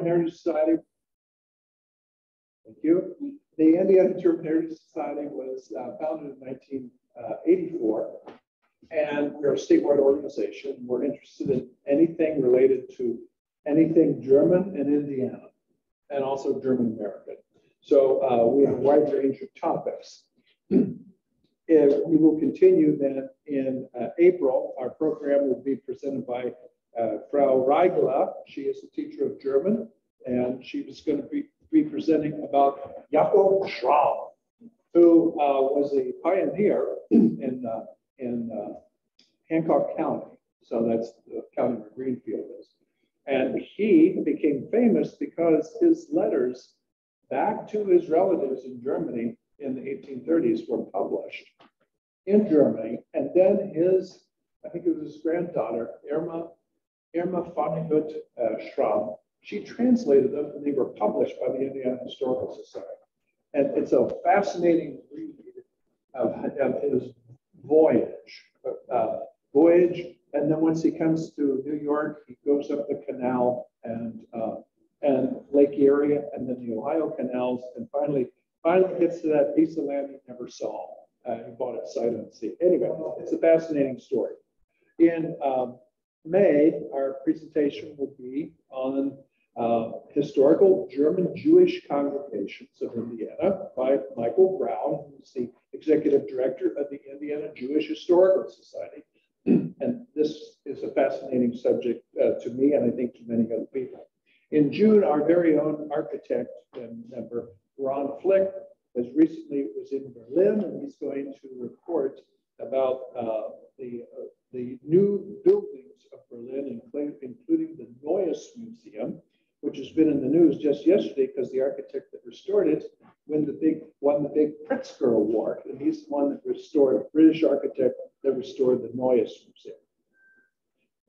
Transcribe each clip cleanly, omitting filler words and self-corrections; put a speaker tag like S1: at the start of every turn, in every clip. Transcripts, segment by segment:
S1: German Heritage Society. Thank you. The Indiana German Heritage Society was founded in 1984, and we're a statewide organization. We're interested in anything related to anything German in Indiana, and also German American. So we have a wide range of topics. We will continue then in April. Our program will be presented by Frau Reigler. She is a teacher of German, and she was going to be presenting about Jakob Schramm, who was a pioneer in Hancock County. So that's the county where Greenfield is. And he became famous because his letters back to his relatives in Germany in the 1830s were published in Germany. And then his, I think it was his granddaughter, Irma von Hutt Schramm, she translated them and they were published by the Indiana Historical Society. And it's a fascinating read of his voyage. And then once he comes to New York, he goes up the canal and Lake Erie and then the Ohio canals, and finally gets to that piece of land he never saw. He bought it sight unseen. Anyway, it's a fascinating story. In May, our presentation will be on historical German Jewish congregations of Indiana by Michael Brown, who's the executive director of the Indiana Jewish Historical Society. And this is a fascinating subject to me, and I think to many other people. In June, our very own architect and member, Ron Flick, as recently was in Berlin, and he's going to report about the new buildings of Berlin, including the Neues Museum, which has been in the news just yesterday because the architect that restored it won the big Pritzker Award, and he's the one that restored, a British architect that restored the Neues Museum.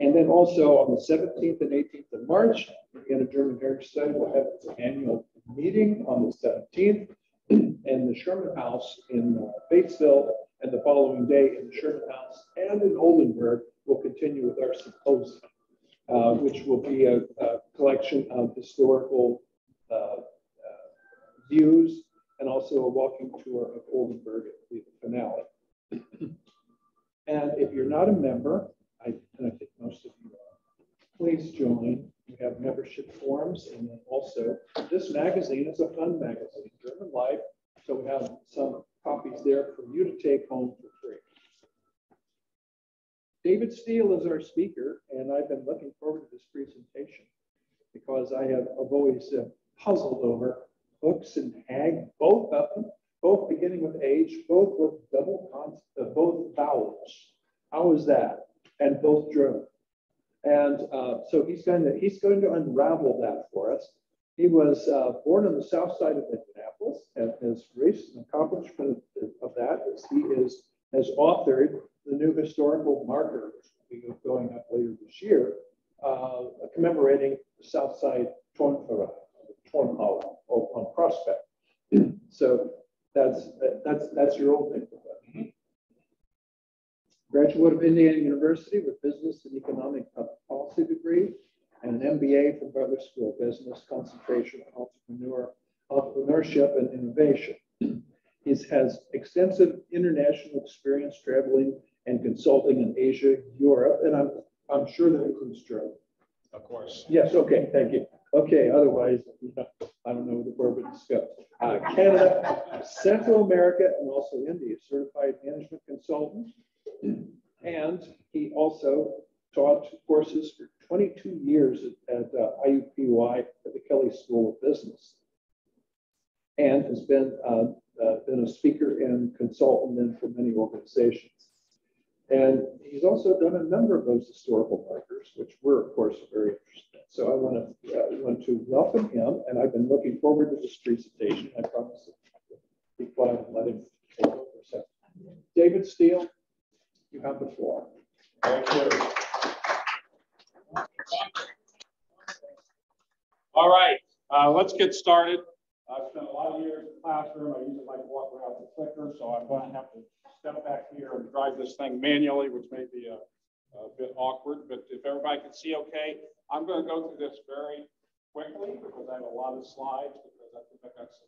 S1: And then also on the 17th and 18th of March, the German Heritage Society will have its annual meeting on the 17th in the Sherman House in Batesville, and the following day in the Sherman House and in Oldenburg, we'll continue with our symposium, which will be a collection of historical views and also a walking tour of Oldenburg at the finale. And if you're not a member, and I think most of you are, please join. We have membership forms, and then also this magazine is a fun magazine, German Life. So we have some copies there for you to take home for free. David Steele is our speaker, and I've been looking forward to this presentation because I've always puzzled over Hooks and Haag, both of them, both beginning with H, both with both vowels. How is that? And both German. And so he's going to unravel that for us. He was born on the south side of Indianapolis, and his recent accomplishment of that is he has authored the new historical marker, which will be going up later this year, commemorating the south side Turnhalle on Prospect. So that's your old neighborhood. Graduate of Indiana University with business and economic policy degree and an MBA from Butler School of Business, concentration on entrepreneurship and innovation. He has extensive international experience traveling and consulting in Asia, Europe, and I'm sure that includes Germany.
S2: Of course.
S1: Yes, okay, thank you. Okay, otherwise, I don't know where we discuss. Canada, Central America, and also India, certified management consultant. And he also taught courses for 22 years at IUPUI at the Kelley School of Business, and has been a speaker and consultant then for many organizations. And he's also done a number of those historical markers, which we're, of course, very interested in. So I want to welcome him, and I've been looking forward to this presentation. I promise to be quiet and let him take over for a second. David Steele, you have the floor.
S2: Thank you. All right, let's get started. I've spent a lot of years in the classroom. I usually like to walk around the clicker, so I'm going to have to step back here and drive this thing manually, which may be a bit awkward, but if everybody can see okay, I'm going to go through this very quickly. because I have a lot of slides, because I think I've got some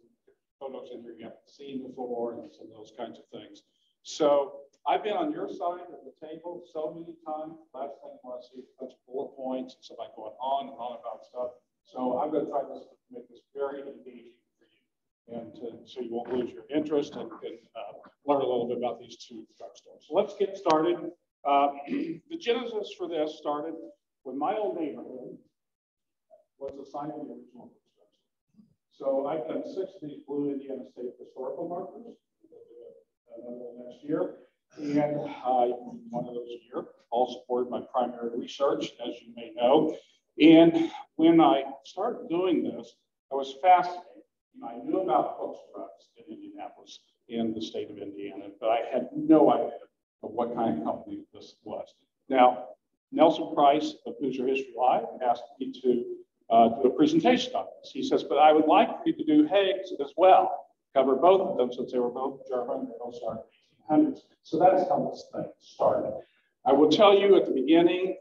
S2: photos in here you haven't seen before and some of those kinds of things. So I've been on your side of the table so many times. Last thing I want to see is a bunch of bullet points and somebody going on and on about stuff. So I'm going to try to make this very engaging for you, and so you won't lose your interest and learn a little bit about these two drugstores. So let's get started. The genesis for this started when my old neighborhood was the site of the original construction. So I've done 6 of these blue Indiana State historical markers. Another one next year. And one of those a year, all supported by primary research, as you may know. And when I started doing this, I was fascinated. I knew about Hooks trucks in Indianapolis, in the state of Indiana, but I had no idea of what kind of company this was. Now, Nelson Price of Hoosier History Live asked me to do a presentation on this. He says, but I would like for you to do Haag's as well, cover both of them since they were both German, they both started in the 1800s. So that's how this thing started. I will tell you at the beginning,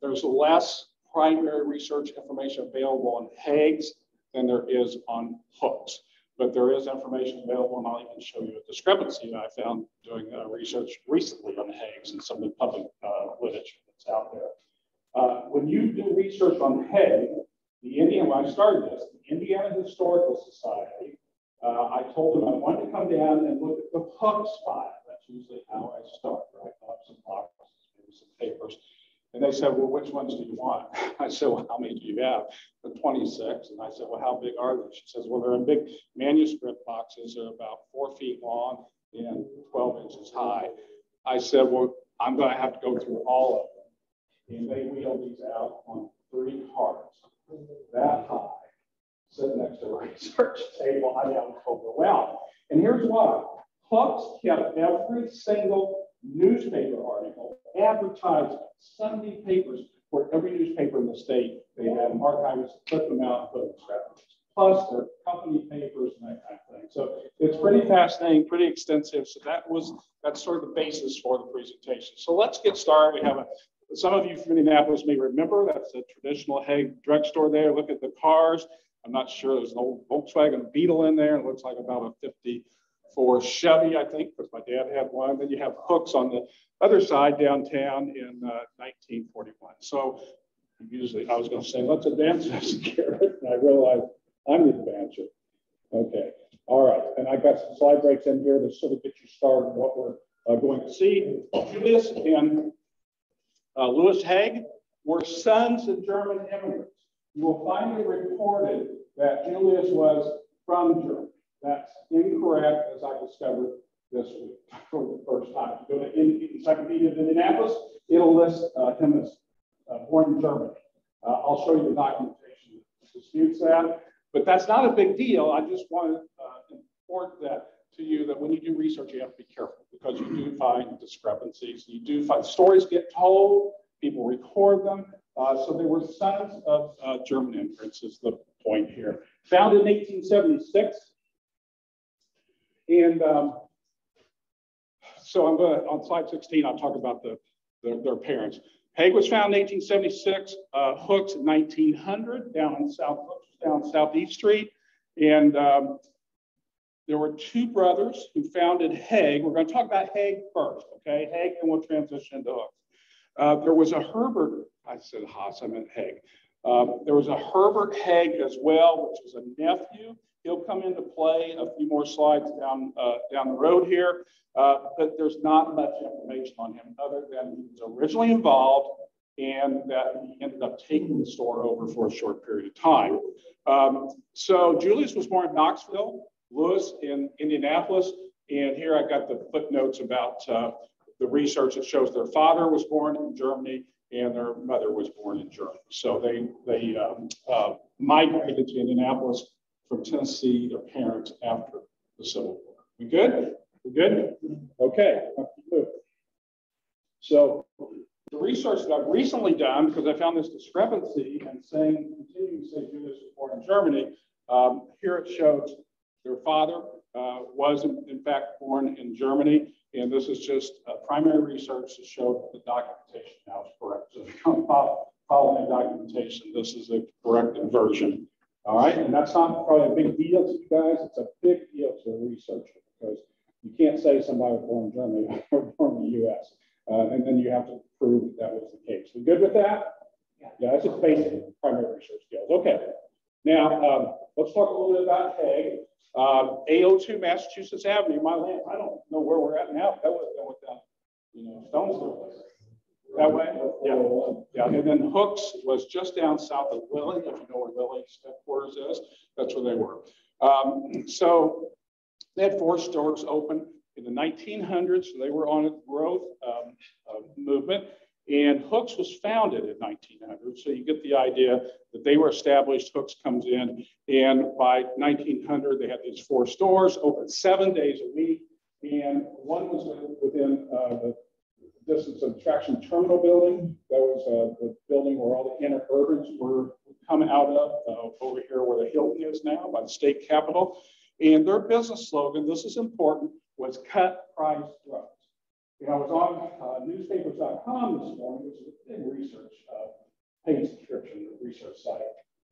S2: there's less primary research information available on Haag's than there is on Hooks. But there is information available, and I'll even show you a discrepancy that I found doing research recently on Haag's and some of the public literature that's out there. When you do research on Haag, when I started this, the Indiana Historical Society, I told them I wanted to come down and look at the Hooks file. That's usually how I start, right? I'll have some boxes, maybe some papers. And they said, well, which ones do you want? I said, well, how many do you have? The 26. And I said, well, how big are they? She says, well, they're in big manuscript boxes. They're about 4 feet long and 12 inches high. I said, well, I'm going to have to go through all of them. And they wheeled these out on 3 carts that high, sitting next to a research table. I was overwhelmed. And here's why. Hooks kept every single newspaper article, advertisement, 70 papers for every newspaper in the state. They had archivists put them out and put them in plus their company papers and that kind of thing. So it's pretty fascinating, pretty extensive. So that's sort of the basis for the presentation. So let's get started. We have some of you from Indianapolis may remember that's a traditional Haag drugstore there. Look at the cars. I'm not sure, there's an old Volkswagen Beetle in there. It looks like about a 54 Chevy, I think, because my dad had one. Then you have Hooks on the other side downtown in 1941. So usually I was going to say, let's advance this, Garrett, and I realized I'm the advancer. Okay, all right. And I got some slide breaks in here to sort of get you started on what we're going to see. Julius and Louis Haag were sons of German immigrants. You will find it reported that Julius was from Germany. That's incorrect, as I discovered this week for the first time. If you go to Encyclopedia of Indianapolis, it'll list him as born in Germany. I'll show you the documentation that disputes that, but that's not a big deal. I just want to report that to you that when you do research, you have to be careful because you do find discrepancies. You do find stories get told, people record them. So they were sons of German immigrants is the point here. Founded in 1876. And so I'm going to, on slide 16, I'll talk about their parents. Haag was founded in 1876, Hooks in 1900 down Southeast Street. And there were 2 brothers who founded Haag. We're going to talk about Haag first, okay? Haag, and we'll transition into Hooks. There was a Herbert, I said Haas, I meant Haag. There was a Herbert Haag as well, which was a nephew. He'll come into play a few more slides down the road here, but there's not much information on him other than he was originally involved and that he ended up taking the store over for a short period of time. So Julius was born in Knoxville, Louis in Indianapolis, and here I got the footnotes about the research that shows their father was born in Germany and their mother was born in Germany. So they migrated to Indianapolis from Tennessee, their parents, after the Civil War. We good? We good? Okay. So the research that I've recently done, because I found this discrepancy and continuing to say Julius was born in Germany, here it shows their father was in fact born in Germany, and this is just primary research to show that the documentation now is correct. So if you come following the documentation, this is a corrected version All right, and that's not probably a big deal to you guys. It's a big deal to a researcher because you can't say somebody was born in Germany or born in the U.S. And then you have to prove that was the case. We good with that? Yeah, that's just basic primary research skills. Okay, now let's talk a little bit about Haag. A02 Massachusetts Avenue, my land. I don't know where we're at now. That would have gone down, Stonesville. That way? Yeah. And then Hooks was just down south of Lilly, if you know where Lilly's headquarters is. That's where they were. So they had 4 stores open in the 1900s. So they were on a growth movement. And Hooks was founded in 1900. So you get the idea that they were established. Hooks comes in. And by 1900, they had these 4 stores open 7 days a week. And one was within the distance of the Traction Terminal building. That was the building where all the inner urbans were coming out of, over here where the Hilton is now by the state capitol. And their business slogan, this is important, was cut price drugs. I was on newspapers.com this morning, which is a big research, paid subscription research site.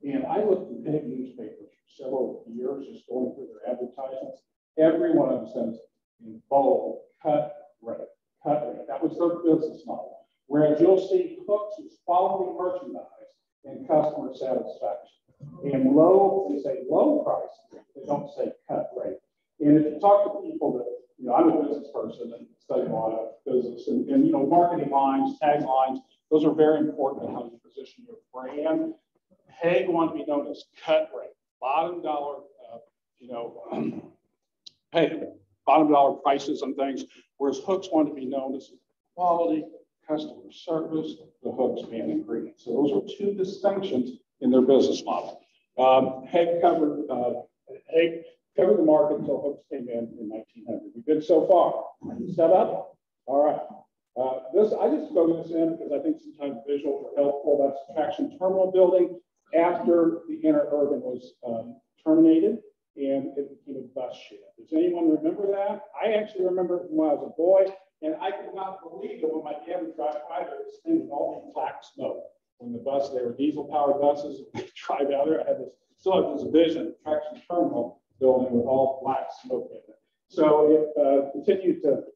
S2: And I looked at big newspapers for several years, just going through their advertisements. Every one of them says in bold, cut rate. That was their business model. Whereas you'll see Hooks is quality merchandise and customer satisfaction. And low, they say low price, they don't say cut rate. And if you talk to people that, I'm a business person and study a lot of business and marketing lines, taglines, those are very important in how you position your brand. Haag wanted to be known as cut rate, bottom dollar, bottom dollar prices and things, whereas Hooks wanted to be known as quality, customer service, the Hooks being ingredient. So those are 2 distinctions in their business model. Haag covered the market until Hooks came in 1900. We good so far? Set up? All right. I just throw this in because I think sometimes visuals are helpful. That's the Traction Terminal building after the inner urban was terminated. And it became a bus shed. Does anyone remember that? I actually remember it when I was a boy, and I could not believe it when my dad would drive by there, this thing with all the black smoke. When the bus, they were diesel-powered buses, they drive out there. I still have this vision, Traction Terminal building with all black smoke in it. So it continued to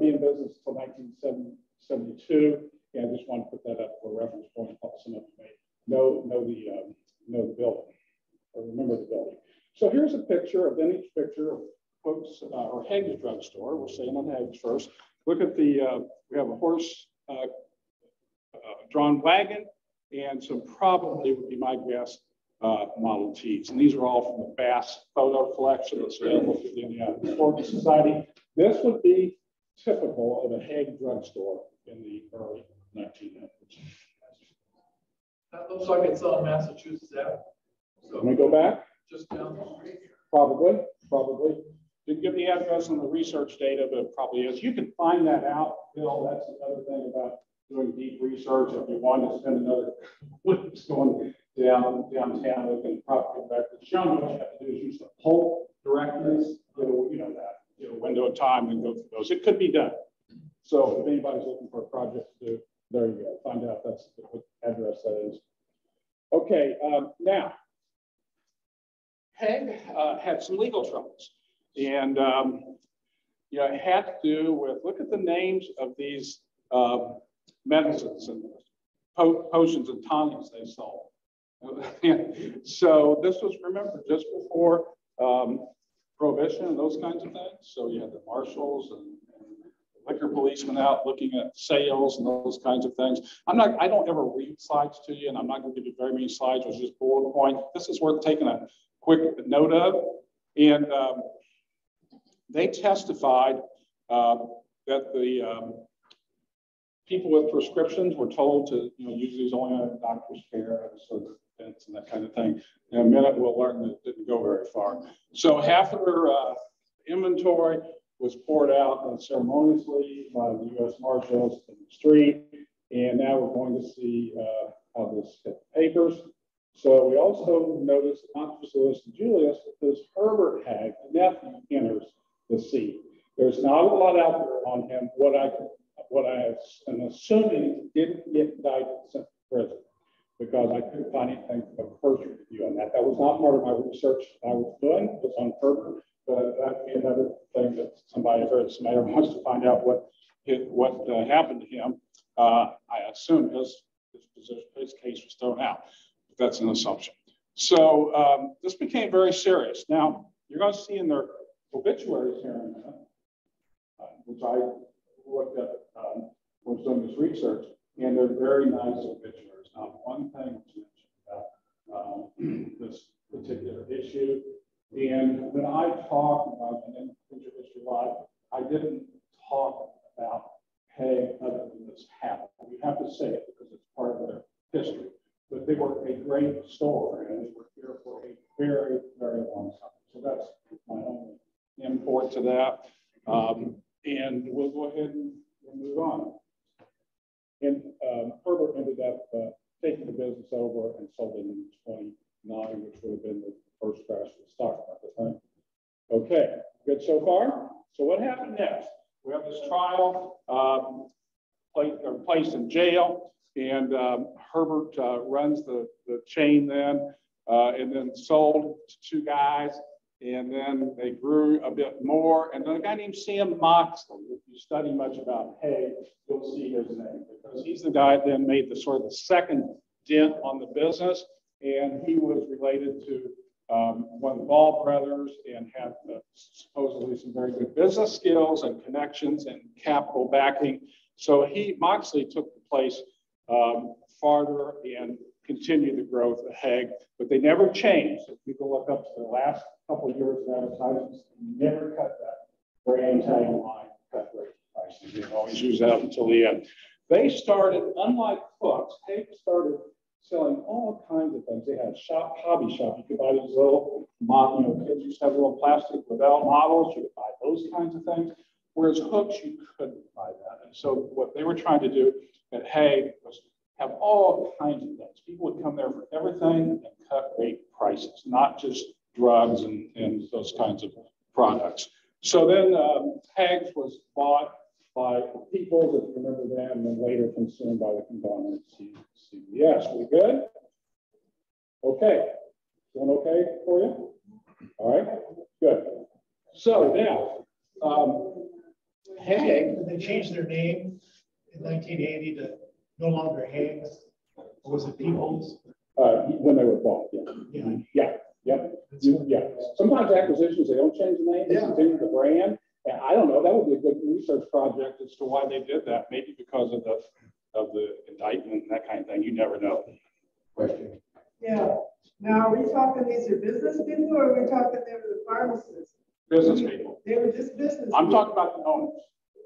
S2: be in business until 1972, and I just want to put that up for reference point. Some of you may know the building or remember the building. So here's a picture, a vintage picture of Hooks or Haag's drugstore. We're staying on Haag's first. Look at we have a horse drawn wagon and some probably would be my guess Model Ts. And these are all from the Bass photo collection that's available through the Historical Society. This would be typical of a Haag drugstore in the early 1900s.
S3: That looks like it's on Massachusetts Avenue. So
S2: let me go back.
S3: Just down the street here.
S2: Probably. Didn't give the address on the research data, but it probably is. You can find that out, Bill. That's another thing about doing deep research. If you want to spend another week going downtown, we can probably get back to the show. What you have to do is use the poll directories, window of time and go through those. It could be done. So if anybody's looking for a project to do, there you go. Find out that's what address that is. Okay, now. Haag had some legal troubles, and it had to do with, look at the names of these medicines and potions and tonics they sold. So this was, remember, just before Prohibition and those kinds of things. So you had the marshals and liquor policemen out looking at sales and those kinds of things. I don't ever read slides to you, and I'm not going to give you very many slides, which is just bullet point. This is worth taking a quick note of. And they testified that the people with prescriptions were told to use these only on doctor's care, sort of events and that kind of thing. In a minute, we'll learn that it didn't go very far. So half of their inventory was poured out ceremoniously by the U.S. Marshals in the street. And now we're going to see how this hit the papers. So we also noticed not just Louis and Julius, but this Herbert Haag, the nephew, enters the scene. There's not a lot out there on him. What I am assuming didn't get indicted and sent to prison. because I couldn't find anything from a cursory review on that. That was not part of my research I was doing. It was on Herbert, but that'd be another thing that somebody wants to find out what happened to him. I assume his case was thrown out. But that's an assumption. So this became very serious. Now, you're going to see in their obituaries here in a minute, which I looked at when I was doing this research, and they're very nice obituaries. Not one thing was mentioned about this particular issue. And when I talk about an individual history live, I didn't talk about Haag other than this happened. We have to say it because it's part of their history. But they were a great store, and they were here for a very, very long time. So that's my only import to that. And we'll go ahead and move on. And Herbert ended up taking the business over and sold it in 29, which would have been the first crash of the stock market, right? Okay, good so far? So what happened next? We have this trial, placed in jail, and Herbert runs the chain then, and then sold to two guys, and then they grew a bit more. And then a guy named Sam Moxley, if you study much about Haag, you'll see his name, because he's the guy that then made the sort of the second dent on the business, and he was related to one of the Ball brothers and had supposedly some very good business skills and connections and capital backing. So Moxley took the place farther and continued the growth of Haag, but they never changed. If people look up to the last couple of years of advertisements, they never cut that brand tagline, cut rate prices. They always use that until the end. They started, unlike Cook's, Haag started selling all kinds of things. They had a hobby shop. You could buy these little, kids used to have little plastic Lavelle models. You could buy those kinds of things. Whereas Hooks, you couldn't buy that. And so what they were trying to do at Haag was have all kinds of things. People would come there for everything and cut rate prices, not just drugs and those kinds of products. So then Haag's was bought by Peoples, if you remember that, and then later consumed by the conglomerate CBS. We good? Okay. Going okay for you? All right. Good. So now, Haag.
S3: Did they change their name in 1980 to no longer Haag's? Or was it Peoples?
S2: When they were bought, yeah. Yeah. Yep. Yeah. Sometimes acquisitions, they don't change the name, they continue the brand. And I don't know, that would be a good research project as to why they did that. Maybe because of the indictment and that kind of thing. You never know. Question.
S4: Yeah. Now, are we talking these are business people, or are we talking they were the pharmacists?
S2: Business people.
S4: They were just business
S2: I'm
S4: people.
S2: talking about the owners.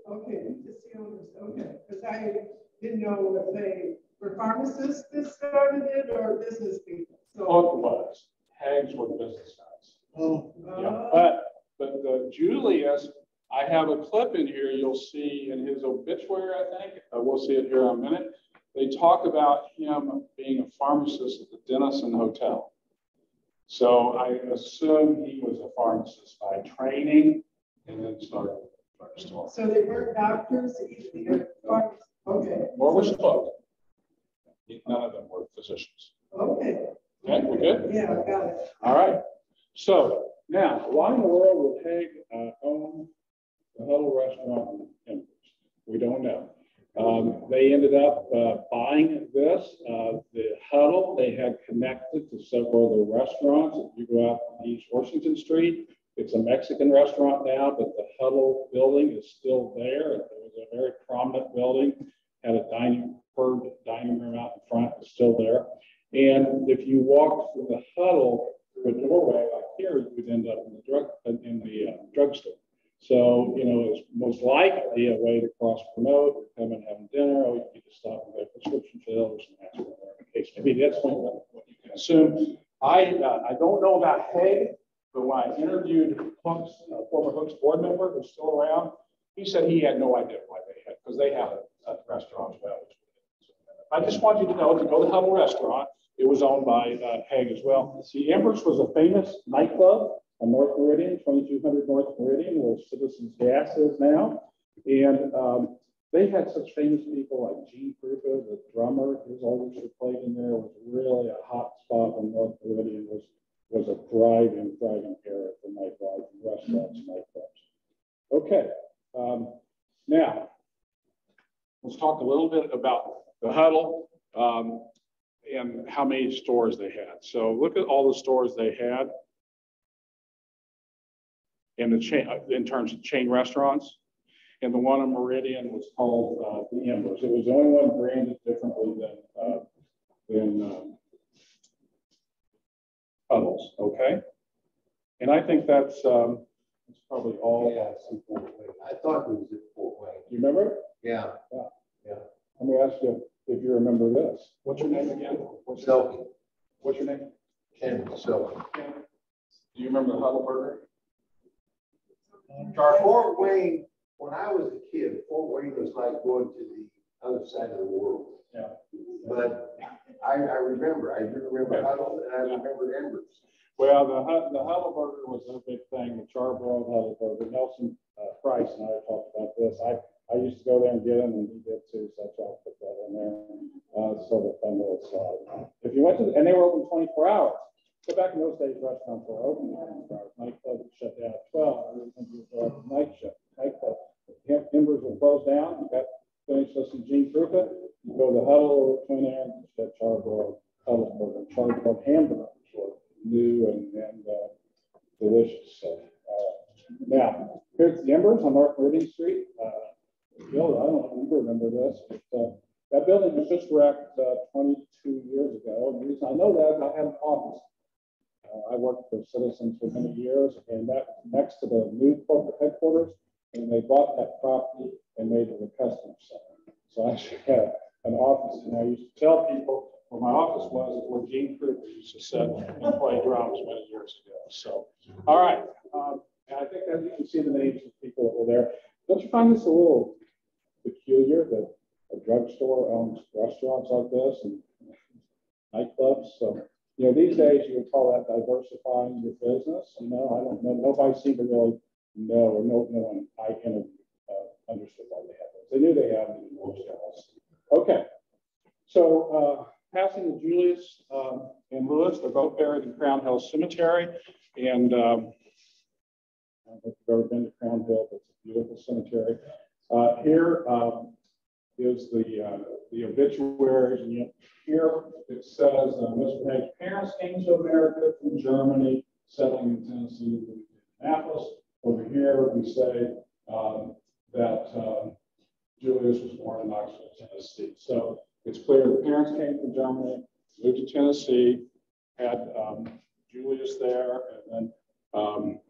S4: Okay, just the owners. Okay, because I didn't know if they were pharmacists that started it or business people. So
S2: Both was. Haag's were the business guys.
S3: Oh.
S2: Yeah. But Julius, I have a clip in here you'll see in his obituary, I think. We'll see it here in a minute. They talk about him being a pharmacist at the Denison Hotel. So I assume he was a pharmacist by training and then started the drugstore.
S4: So they weren't doctors, they were pharmacists. Okay.
S2: Or was both. None of them were physicians.
S4: Okay.
S2: Okay, we good?
S4: Yeah, I got it.
S2: All right. So now, why in the world would Haag own the Huddle restaurant in Cambridge? We don't know. They ended up buying this. The Huddle, they had connected to several of the restaurants. If you go out to East Washington Street, it's a Mexican restaurant now, but the Huddle building is still there. It was a very prominent building, had a curved dining room out in front, it's still there. And if you walk through the Huddle through a doorway like here, you would end up in the drugstore. So, it's most likely a way to cross promote, come and have dinner, or you could just stop and get a prescription filled or some aspirin, whatever the case may be. That's what you can assume. I don't know about Haag, but when I interviewed Hooks, former Hooks board member who's still around, he said he had no idea why they had, because they have a restaurant as well. I just want you to know, if you go to the Huddle restaurant, it was owned by Haag as well. The Empress was a famous nightclub on North Meridian, 2200 North Meridian, where Citizens Gas is now. And they had such famous people like Gene Krupa, the drummer. His orchestra played in there. It was really a hot spot on North Floridian. Was a thriving area for nightlife, restaurants, nightclubs. Okay, now let's talk a little bit about the Huddle and how many stores they had. So look at all the stores they had in the chain, in terms of chain restaurants. And the one in Meridian was called the Embers. It was the only one branded differently than Huddles. Okay, and I think that's probably all.
S5: Yeah, it's in Fort Wayne. I thought it was at Fort Wayne.
S2: You remember?
S5: Yeah.
S2: Yeah. Let me ask you if you remember this. What's your name again?
S5: Selkie.
S2: What's your name?
S5: Ken Selkie.
S2: Do you remember the Huddle Burger?
S5: Fort Wayne, when I was a kid, Fort Wayne was like going to the other side of the world.
S2: Yeah.
S5: But I remember, I do remember Huddle, and I remember Embers.
S2: Well, the Huddle Burger was a big thing, the charbroiled Huddle Burger. Nelson Price and I talked about this. I used to go there and get them, and he did too, so that's why I put that in there. Sort of fun little slide. If you went to, and they were open 24 hours. So back in those days, restaurants were open 24 hours. Nightclubs would shut down at 12. Everything was open night shift. Nightclub. Embers would close down. You got finished listening to Gene Krupa. You go to the Huddle over between there and get charbroiled Huddle Burger, charbroiled hamburger, sort of new and delicious. So, now, here's the Embers on North Meridian Street. Bill, I don't know if you remember this, but that building was just wrecked 22 years ago. And the reason I know that is I had an office. I worked for Citizens for many years, and that next to the new corporate headquarters, and they bought that property and made it a customer center. So I actually had an office, and I used to tell people where my office was where Gene Krupa used to sit and play drums many years ago. So, all right. And I think that you can see the names of people that were there. Don't you find this a little peculiar that a drugstore owns restaurants like this and nightclubs? So, you know, these days you would call that diversifying your business. You know, I don't know. Nobody seemed to really know, or no one I interviewed understood why they had those. They knew they had them in most else. Okay. So, passing to Julius and Lewis, they're both buried in Crown Hill Cemetery. And I don't know if you've ever been to Crown Hill, but it's a beautiful cemetery. Here is the obituaries, and here it says Mr. Haag's parents came to America from Germany, settling in Tennessee, Indianapolis. Over here we say that Julius was born in Knoxville, Tennessee. So it's clear the parents came from Germany, moved to Tennessee, had Julius there, and then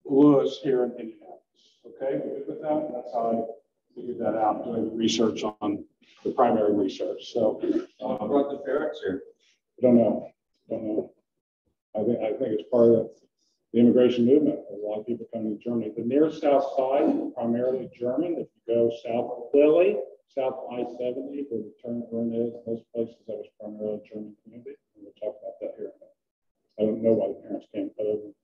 S2: Lewis here in Indianapolis. Okay, good with that? That's how I figured that out, doing research on the primary research. So,
S5: Brought the parents here.
S2: Don't know. I think it's part of the immigration movement. There's a lot of people coming to Germany. The near south side is primarily German. If you go south of Lilly, south of I-70, where the turn is, those places, that was primarily a German community. And we'll talk about that here. I don't know why the parents came, other than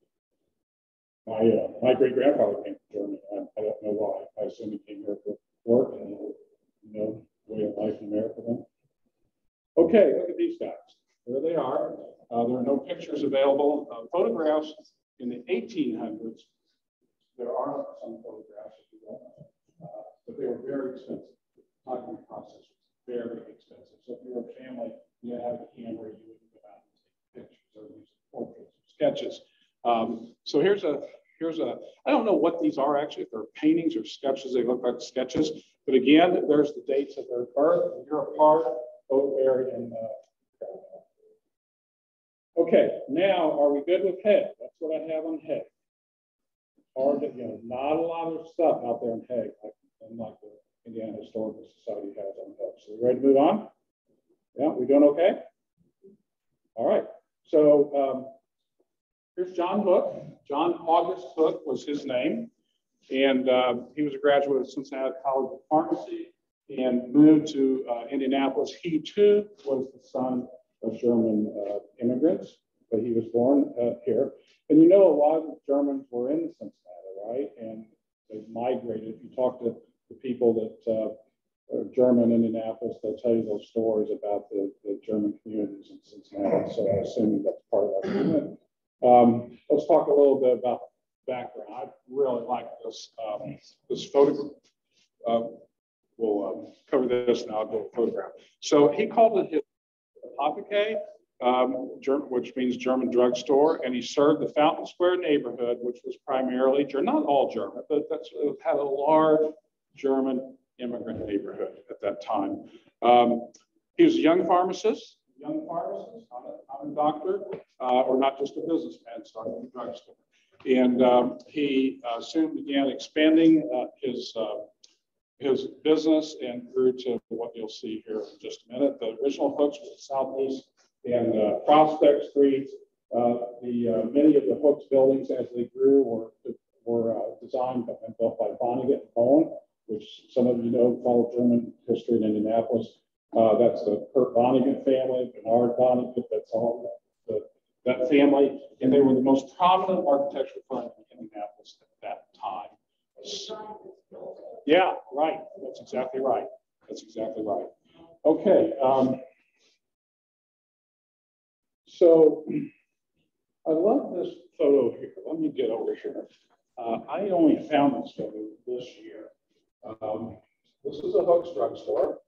S2: my great grandfather came from Germany. I don't know why. I assume he came here for work and way of life in America then. Okay, look at these guys. There they are. There are no pictures available. Photographs in the 1800s. There are some photographs, if you don't know, but they were very expensive. The photography process was very expensive. So if you were a family, you had a camera, you would go out and take pictures or use portraits, sketches. So here's a, I don't know what these are actually, if they're paintings or sketches, they look like sketches, but again, there's the dates of their birth, a year apart, both buried in Okay, now are we good with Haag? That's what I have on Haag. Hard to, not a lot of stuff out there in Haag, like the Indiana Historical Society has on Haag. So we ready to move on? Yeah, we doing okay? All right, so here's John Hook. John August Hook was his name. And he was a graduate of Cincinnati College of Pharmacy and moved to Indianapolis. He too was the son of German immigrants, but he was born here. And a lot of the Germans were in Cincinnati, right? And They migrated. If you talk to the people that are German in Indianapolis, they'll tell you those stories about the German communities in Cincinnati. So I'm assuming that's part of that movement. Let's talk a little bit about background. I really like this this photograph. We'll cover this and I'll go to photograph. So he called it his apotheke, which means German drugstore, and he served the Fountain Square neighborhood, which was primarily German, not all German, but it had a large German immigrant neighborhood at that time. He was a young pharmacist, not a doctor, or not just a businessman starting a drugstore. And he soon began expanding his business and grew to what you'll see here in just a minute. The original Hooks was the Southeast and Prospect Street. Many of the Hooks buildings, as they grew, were designed and built by Vonnegut and Bowen, which some of you know follow German history in Indianapolis. That's the Kurt Vonnegut family, Bernard Vonnegut. That's all that family, and they were the most prominent architectural firm in Indianapolis at that time. Yeah, right. That's exactly right. That's exactly right. Okay. So I love this photo here. Let me get over here. I only found this photo this year. This is a Hooks drugstore.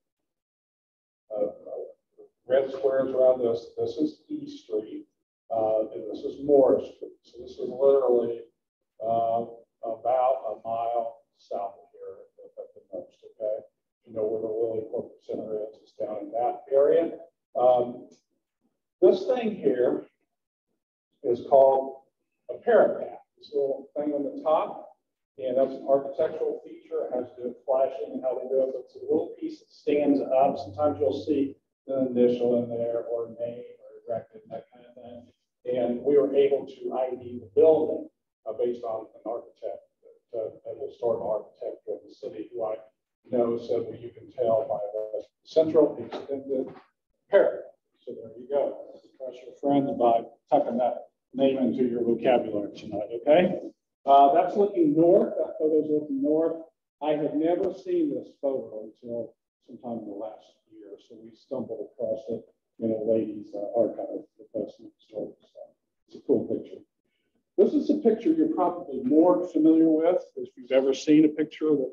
S2: Red squares around this. This is E Street, and this is Morris Street. So this is literally about a mile south of here at the most, okay? You know where the Lilly Corporate Center is, it's down in that area. This thing here is called a parapet. This little thing on the top, and that's an architectural feature. It has to do with flashing and how they do it. It's a little piece that stands up. Sometimes you'll see an initial in there or name or erected, that kind of thing. And we were able to ID the building based on an architect, an historical architect of the city who I know said, well, you can tell by the central extended parapet. So there you go. Impress your friends by tucking that name into your vocabulary tonight, okay? That's looking north. That photo's looking north. I had never seen this photo until sometime in the last year, so we stumbled across it in a lady's archive, professional historical stuff. It's a cool picture. This is a picture you're probably more familiar with if you've ever seen a picture of the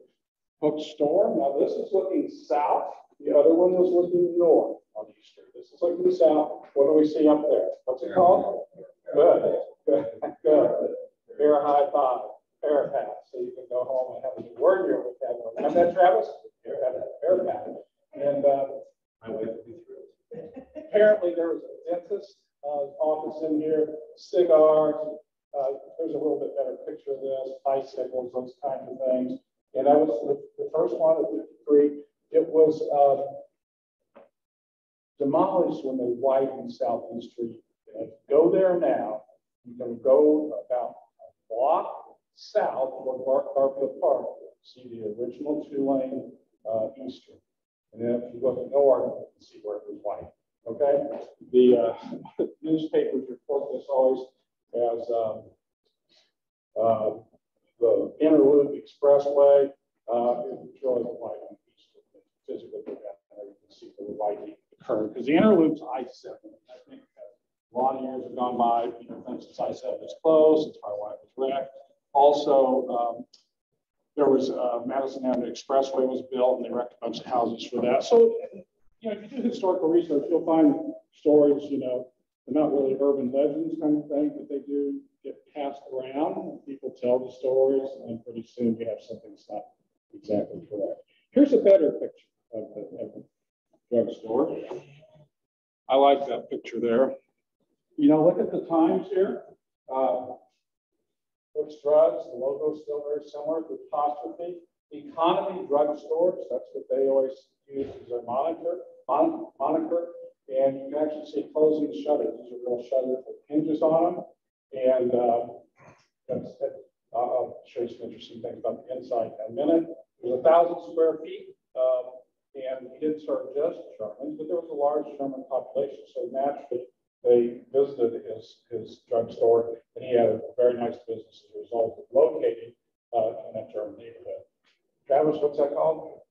S2: Hooks store. Now this is looking south. The other one was looking north on East Street. This is looking south. What do we see up there? What's it called? Good. Air high five. Parapet. So you can go home and have a new word in your vocabulary. Have that, Travis? Parapet. And my wife would be thrilled. Apparently there was a dentist office in here, cigars. There's a little bit better picture of this, bicycles, those kinds of things. And that was the first one at 53. It was demolished when they widened Southeast Street. And if you go there now, you can go about a block south of Garfield Park, see the original two-lane East Street. And then if you look at north, you can see where it was white. Okay? The newspapers report this always as the Interloop Expressway. It was really white on East Street. Physically, you can see the white occurred because the Interloop's I-7. I think a lot of years have gone by. You know, for instance, I-7 is closed. It's probably why it was wrecked. Also, there was Madison Avenue Expressway was built, and they wrecked a bunch of houses for that. So, you know, if you do historical research, you'll find stories. You know, they're not really urban legends kind of thing, but they do get passed around. People tell the stories, and then pretty soon you have something that's not exactly correct. Here's a better picture of the drugstore. I like that picture there. You know, look at the times here. Hooks Drugs, the logo's still very similar, the apostrophe. Economy drugstores, that's what they always use as their moniker. And you can actually see closing shutters. These are real shutters with hinges on them. And I'll show you some interesting things about the inside in a minute. There's 1,000 square feet. And he didn't serve just Germans, but there was a large German population. So naturally, they visited his drugstore, and he had a very nice business as a result of locating in that German neighborhood. Travis, what's that called?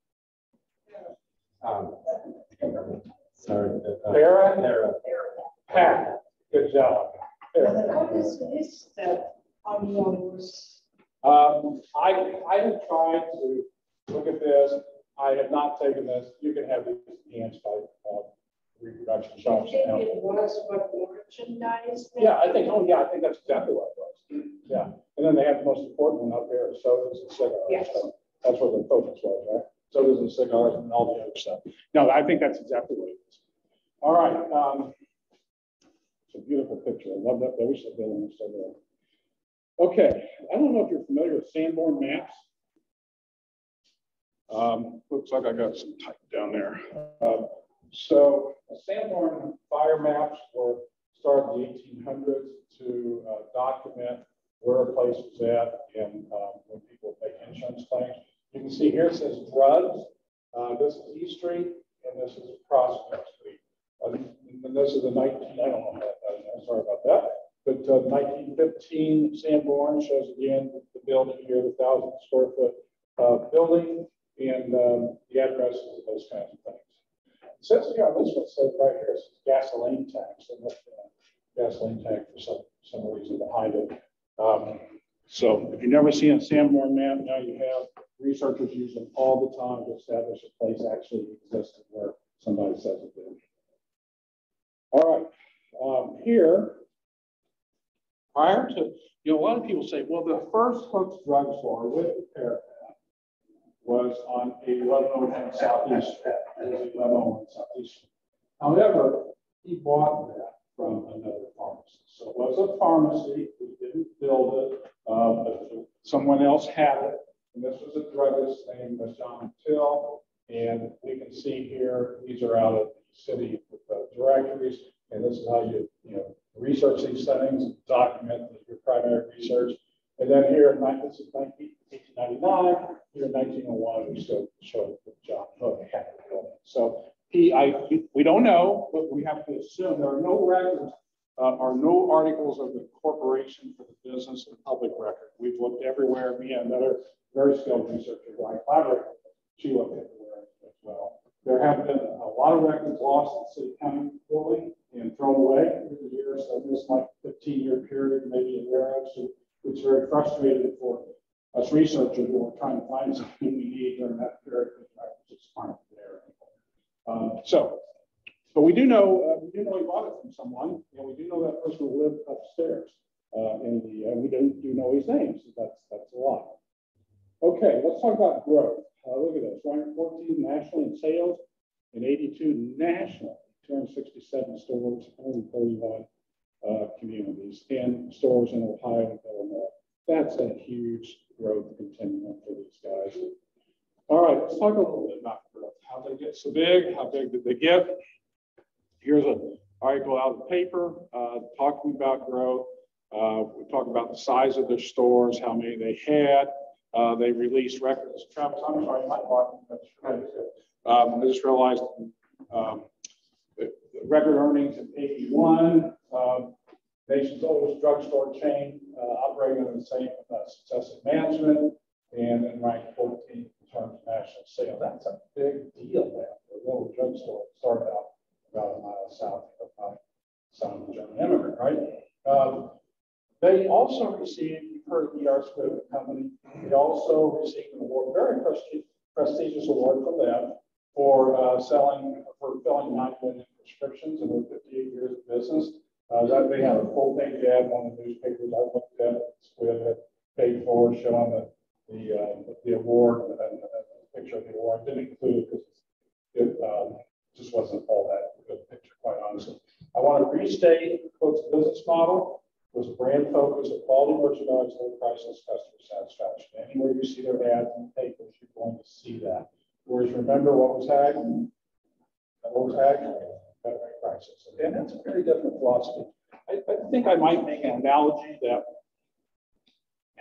S5: Sorry.
S2: Haag. Haag. Good job.
S4: What is this that on yours?
S2: I have tried to look at this. I have not taken this. You can have these enhanced by reproduction
S4: I
S2: shops.
S4: think it was what merchandise.
S2: Yeah, I think. Oh, yeah, I think that's exactly what it was. Yeah, and then they have the most important one up there: sodas and cigars.
S4: Yes.
S2: So that's what the focus was, right? Sodas and cigars and all the other stuff. No, I think that's exactly what it is. All right. It's a beautiful picture. I love that. I wish the building was still there. Okay, I don't know if you're familiar with Sanborn maps. Looks like I got some type down there. So Sanborn fire maps were started in the 1800s to document where a place was at and when people make insurance claims. You can see here it says drugs. This is E Street and this is Prospect Street. And this is the 19, I don't know how that, sorry about that. But 1915 Sanborn shows again the building here, the 1,000 square foot building and the addresses and those kinds of things. It says here on this one, it says right here, it says gasoline tank. So gasoline tank for some reason behind it. So if you've never seen a Sanborn map, now you have. Researchers use them all the time to establish a place actually existed where somebody says it did. All right, here, prior to, a lot of people say, well, the first Hook's drugstore with the parapet was on 1101 Southeast Street. It was 1101 Southeast Street. However, he bought that from another pharmacy. So it was a pharmacy. We didn't build it, but someone else had it. And this was a druggist named John Till. And we can see here, these are out of the city directories. And this is how you research these things, document your primary research. And then here, this is 1899, here in 1901, we still show that John Hook had the building. So we don't know, but we have to assume there are no records or no articles of the corporation for the business and public record. We've looked everywhere. We had another very skilled researcher who I collaborate with. She looked everywhere as well. There have been a lot of records lost in the city county building and thrown away through the years. So this like 15-year period, maybe a year. So it's very frustrating for us researchers who are trying to find something we need during that period. Just aren't there anymore. But we do know he bought it from someone, and we do know that person lived upstairs. And we do know his name, so that's a lot. Okay, let's talk about growth. Look at this, ranked 14 nationally in sales and 82 nationally, 267 stores, 131 communities, 10 stores in Ohio and Illinois. That's a huge growth continuum for these guys. All right, let's talk a little bit about growth. How did they get so big? How big did they get? Here's an article out of the paper talking about growth. We talk about the size of their stores, how many they had. They released records. Travis, I'm sorry, my button. I just realized record earnings in 81. Nation's oldest drugstore chain, operating under the same successive management, and then ranked 14th in terms of national sales. That's a big deal there for a little drugstore. It started out about a mile south of my son of a German immigrant, right? They also received, you've heard of ER Squibb Company, they also received an award, very prestigious award from them for filling 9 million prescriptions in their 58 years of business. That they had a full-page ad in one of the newspapers I looked at. Squibb had paid for, showing the award and a picture of the award. I didn't include it because it just wasn't all that good picture, quite honestly. I want to restate Cook's business model. Was a brand focus of quality merchandise, low prices, customer satisfaction. Anywhere you see their ads in the papers, you're going to see that. Whereas remember what was Haag? What was Haag? Better prices. And that's a very different philosophy. I think I might make an analogy that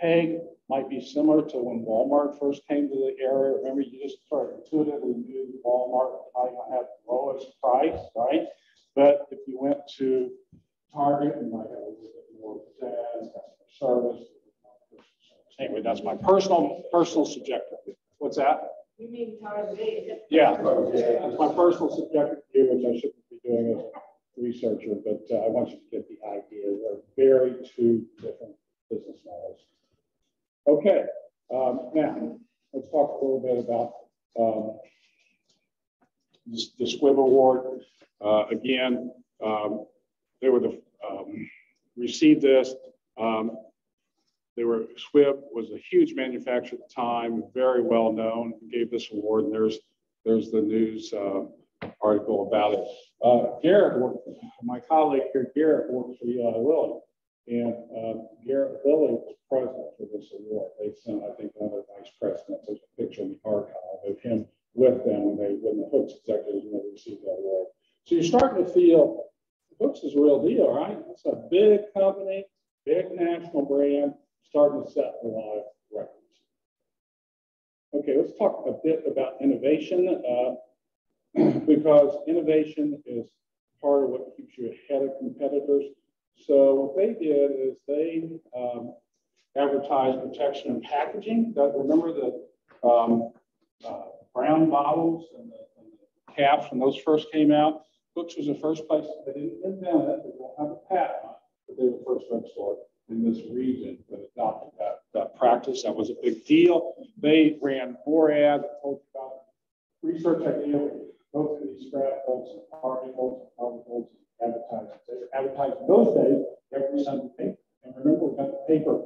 S2: Haag might be similar to when Walmart first came to the area. Remember, you just sort of intuitively knew Walmart might have the lowest price, right? But if you went to Target, you might have a little bit more pizzazz, customer service, Anyway, that's my personal subjective. What's that?
S4: You mean Tarzan?
S2: Yeah, it's my personal subjective view, which I shouldn't be doing as a researcher, but I want you to get the idea. They're very two different business models. Okay, now let's talk a little bit about the Squibb Award. Again, they were received this. Squibb was a huge manufacturer at the time, very well known, gave this award, and there's the news article about it. Garrett, my colleague here, Garrett, works for Eli Lilly, and Garrett Lilly was president for this award. They sent, I think, another vice president. There's a picture in the archive of him with them when the Hooks executives received that award. So you're starting to feel Hooks is a real deal, right? It's a big company, big national brand, starting to set a lot of records. Okay, let's talk a bit about innovation, because innovation is part of what keeps you ahead of competitors. So what they did is they advertised protection and packaging. Remember the brown bottles and the caps when those first came out? Hooks was the first place. They didn't invent it. They don't have a patent on it, but they were the first drugstore in this region that adopted that practice. That was a big deal. They ran more ads that told you about research idea, go through these scrapbooks and articles, advertisements. They were advertised in those days every Sunday paper. And remember, we got the paper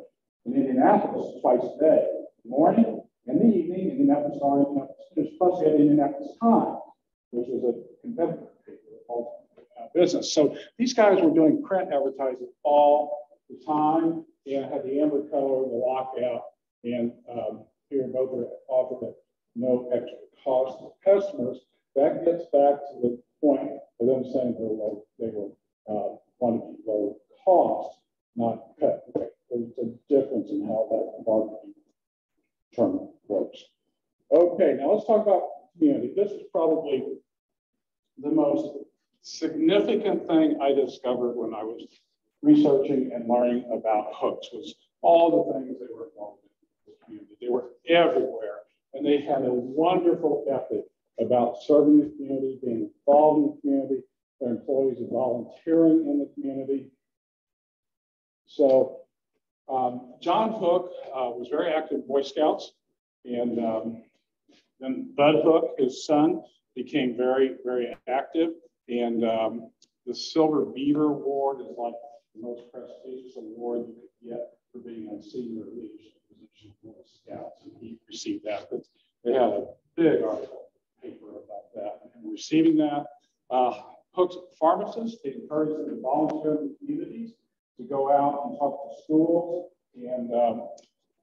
S2: in Indianapolis twice a day, in the morning and the evening. Indianapolis Star, plus we had Indianapolis Times, which was a competitor paper business. So these guys were doing print advertising all the time and had the amber color, the lockout, and here both are offered at no extra cost to customers. That gets back to the point of them saying they were wanting to keep lower costs, not cut. There's a difference in how that marketing term works. Okay, now let's talk about community. This is probably the most significant thing I discovered when I was researching and learning about Hooks was all the things they were involved in the community. They were everywhere, and they had a wonderful ethic about serving the community, being involved in the community. Their employees are volunteering in the community. So John Hook was very active in Boy Scouts, and then Bud Hook, his son, became very, very active. And the Silver Beaver Award is like the most prestigious award you could get for being a senior leadership position in Boy Scouts, and he received that. But they had a big article paper about that and receiving that. Hook's pharmacists, they encouraged them to volunteer in the communities, to go out and talk to schools and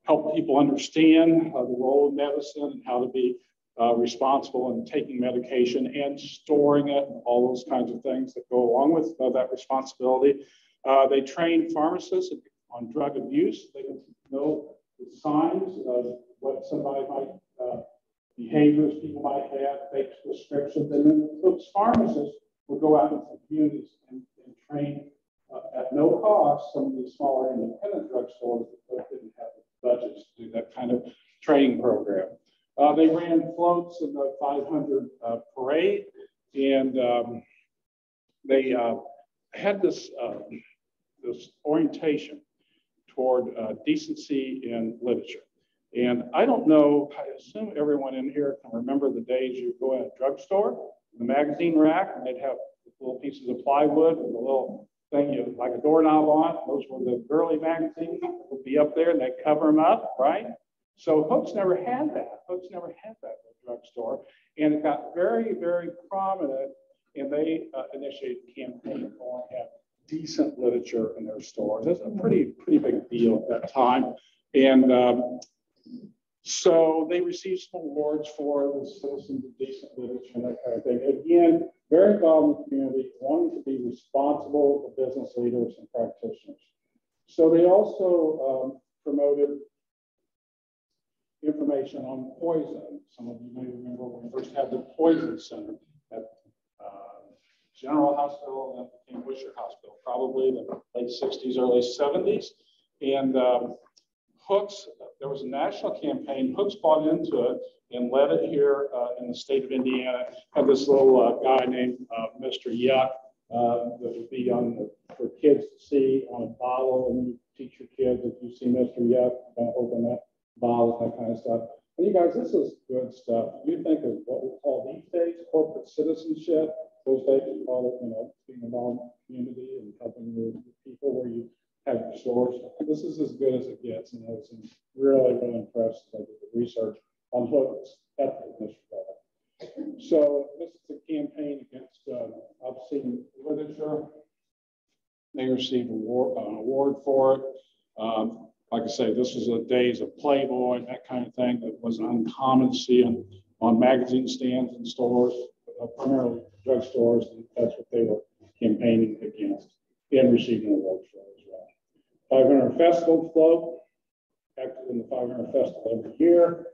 S2: help people understand the role of medicine and how to be responsible in taking medication and storing it, and all those kinds of things that go along with that responsibility. They train pharmacists on drug abuse. They can know the signs of what somebody might, behaviors people might have, fake prescriptions, and then those pharmacists will go out into the communities and train at no cost some of these smaller independent drugstores that didn't have the budgets to do that kind of training program. They ran floats in the 500 parade, and they had this orientation toward decency in literature. And I don't know, I assume everyone in here can remember the days you go in a drugstore, the magazine rack, and they'd have little pieces of plywood with a little thing you like a doorknob on. Those were the girly magazines that would be up there, and they'd cover them up, right? So Hooks never had that. Hooks never had that in the drugstore. And it got very, very prominent, and they initiated a campaign to have decent literature in their stores. That's a pretty big deal at that time. And so they received some awards for the citizens of decent literature and that kind of thing. Again, very involved in the community, wanting to be responsible business leaders and practitioners. So they also promoted information on poison. Some of you may remember when we first had the Poison Center at General Hospital, and then became Wisher Hospital, probably in the late 60s, early 70s. And Hooks there was a national campaign. Hooks bought into it and led it here in the state of Indiana. Had this little guy named Mr. Yuck that would be on for kids to see on a bottle, and you teach your kids if you see Mr. Yuck, open that bottle, that kind of stuff. And you guys, this is good stuff. You think of what we call these days corporate citizenship. Those days we call it, being involved in the community and helping the people where you have your stores. This is as good as it gets. And I was really, really impressed as I did the research on Hooks effort in this regard. So this is a campaign against obscene literature. They received an award for it. Like I say, this was the days of Playboy, that kind of thing that was uncommon to see on magazine stands in stores, primarily drugstores, and that's what they were campaigning against and receiving awards for as well. 500 Festival float, active in the 500 Festival every year.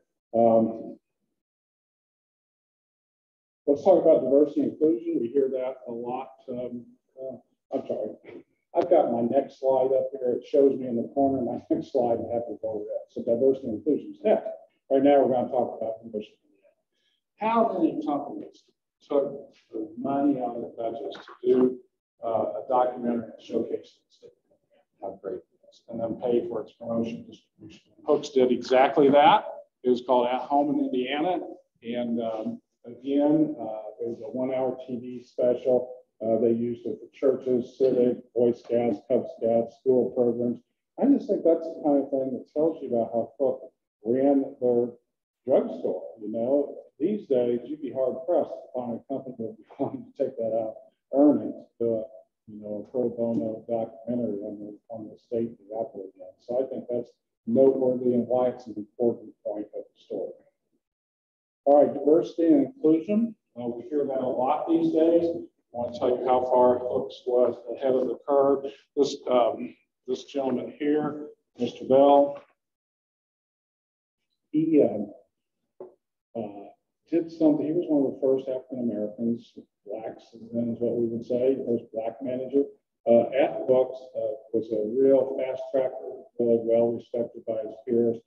S2: Let's talk about diversity and inclusion. We hear that a lot. I'm sorry. I've got my next slide up here. It shows me in the corner. My next slide I have to go over that. So diversity and inclusion is next. Right now we're going to talk about diversity. How many companies took the money out of the budgets to do a documentary and showcase how great it is, and then pay for its promotion and distribution? Hooks did exactly that. It was called At Home in Indiana, and again, it was a 1-hour TV special. They used it for churches, civic, Boy Scouts, Cub Scouts, school programs. I just think that's the kind of thing that tells you about how Hook ran their drugstore. These days you'd be hard pressed to find a company that would be willing to take that out earnings to a pro bono documentary on the state of the opera again. So I think that's noteworthy and why it's an important point of the story. All right, diversity and inclusion. We hear that a lot these days. I want to tell you how far Hooks was ahead of the curve. This gentleman here, Mr. Bell, he did something. He was one of the first African Americans, blacks then is what we would say, first black manager at Hooks. Was a real fast tracker, really well respected by his peers.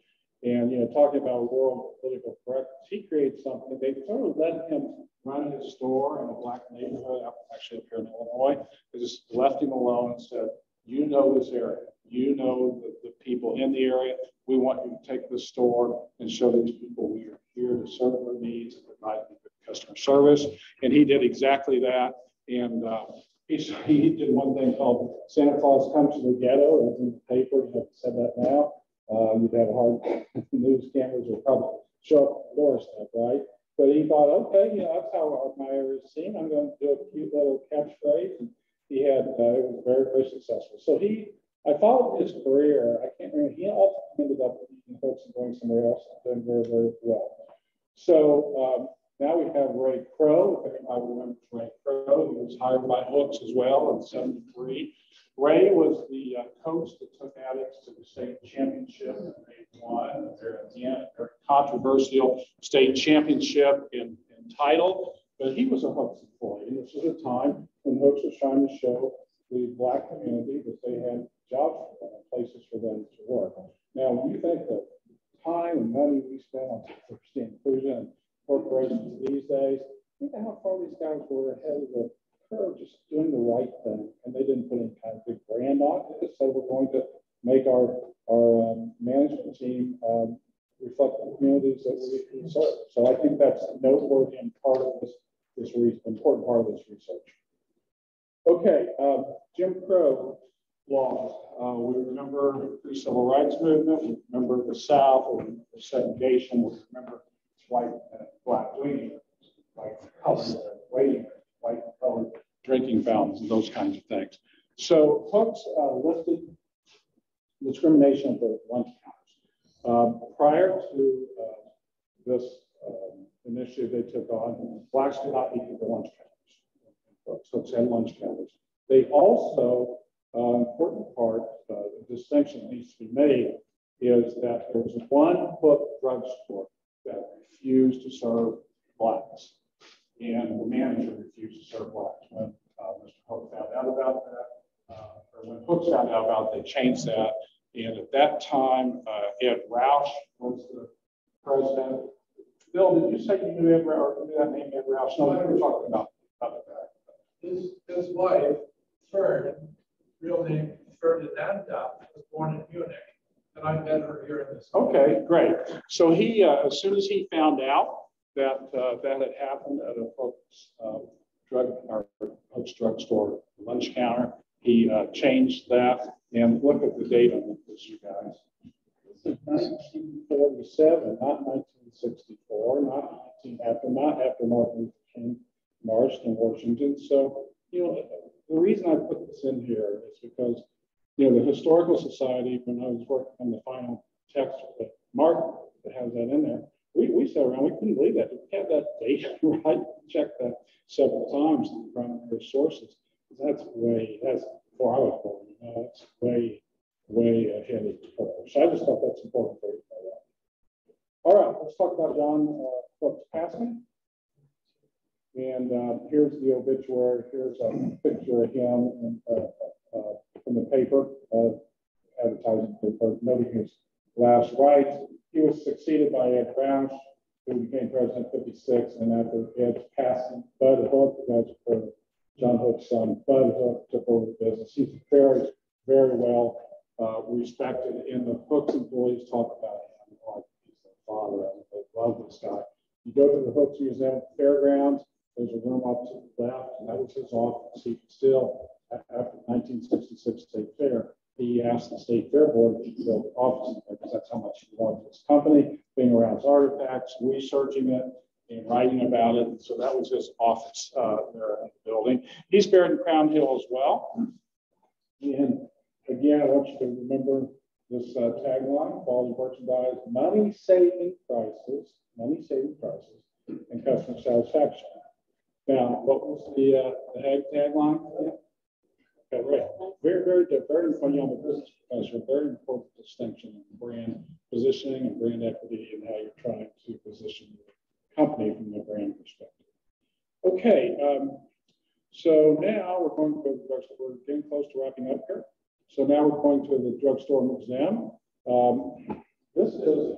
S2: And talking about world political correctness, he created something. They sort of let him run his store in a black neighborhood, actually up here in Illinois. They just left him alone and said, "You know this area. You know the people in the area. We want you to take this store and show these people we are here to serve their needs and provide them good customer service." And he did exactly that. And he did one thing called Santa Claus Comes to the Ghetto. It was in the paper. You have said that now. You'd have a hard news cameras would probably show up at the doorstep, right? But he thought, okay, that's how my area is seen. I'm going to do a cute little catchphrase. And he had, it was very, very successful. So I followed his career. I can't remember, he ultimately ended up leaving Hooks and going somewhere else and doing very, very well. So now we have Ray Crow. If anybody remembers Ray Crow, he was hired by Hooks as well in '73. Ray was the coach that took Addicts to the state championship, and they won. They're at the end, a very controversial state championship in title, but he was a Hooks employee. And this was a time when Hooks was trying to show the black community that they had jobs for them and places for them to work. Now, when you think of time and money we spend on diversity and inclusion and corporations these days, think of how far these guys were ahead of the curve, just doing the right thing, and they didn't put any kind of big brand on it. So we're going to make our management team reflect the communities that we serve. So I think that's noteworthy and part of this important part of this research. Okay, Jim Crow laws. We remember the civil rights movement. We remember the South. We remember segregation. We remember white and black waiting, white colored waiting, white colored drinking fountains, and those kinds of things. So Hooks lifted discrimination at the lunch counters. Prior to this initiative they took on, blacks could not eat at the lunch counters. Hooks had lunch counters. They also, important part, the distinction that needs to be made is that there was one Hook drugstore that refused to serve blacks, and the manager refused to serve blacks. When Mr. Hook found out about that, or when Hooks found out about it, they changed that, And at that time, Ed Roush was the president. Bill, did you say you knew Ed Roush, or knew that name, Ed Roush? No, we were talking about that.
S6: His wife, Fern, real name Ferdinanda, was born in Munich, and I met her here in this.
S2: Okay, great. So he, as soon as he found out that that had happened at a Hook's drugstore lunch counter, he changed that. And look at the date on this, you guys. This is 1947, not 1964, not after Martin Luther King marched in Washington. So, you know, the reason I put this in here is because, you know, the Historical Society, when I was working on the final text that Mark that has that in there, we sat around, we couldn't believe that. We had that date right, checked that several times in primary sources. That's before I was born. It's way ahead of the curve. So I just thought that's important for you to know that. All right, let's talk about John Cook's passing. And here's the obituary. Here's a picture of him from the paper, advertising paper, noting his last rites. He was succeeded by Ed Roush, who became president in '56, and after Ed's passing, Bud Hook, that's John Hook's son, Bud Hook, took over the business. He's very, very well respected, and the Hook's employees talk about him like he's their father. They love this guy. You go to the Hook's Museum at the Fairgrounds, there's a room up to the left, and that was his office. He still, after the 1966 State Fair, he asked the State Fair Board to build an office there because that's how much he loved his company, being around his artifacts, researching it, and writing about it. And so that was his office there in the building. He's buried in Crown Hill as well. And again, I want you to remember this tagline: quality merchandise, money-saving prices, and customer satisfaction. Now, what was the Haag tagline? Okay, right. Very important, young business professor, very important distinction in brand positioning and brand equity and how you're trying to position your company from the brand perspective. Okay, so now we're going to go to the drugstore. We're getting close to wrapping up here. So now we're going to the drugstore museum. This is,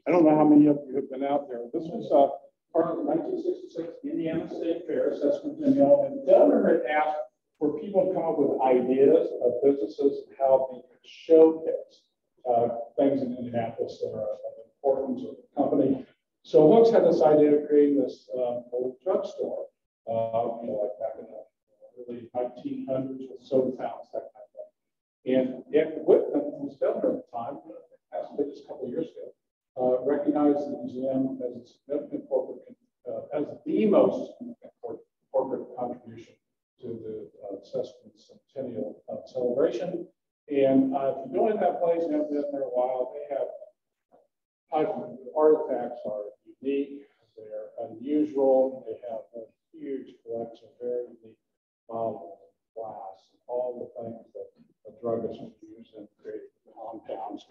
S2: I don't know how many of you have been out there. This was part of the 1966 Indiana State Fair assessment, and the governor had asked for people to come up with ideas of businesses and how they could showcase things in Indianapolis that are of importance of the company. So Hooks had this idea of creating this old drugstore, like back in the early 1900s with soda fountains, that kind of thing. And Ed Whitman, who was governor at the time, actually just a couple of years ago, recognized the museum as a significant corporate, as the most significant corporate contribution to the sesquicentennial celebration. And if you go in that place and haven't been there a while, they have the artifacts are unique, they're unusual, they have a huge collection of very unique bottles, glass, and all the things that a druggist would use in creating compounds.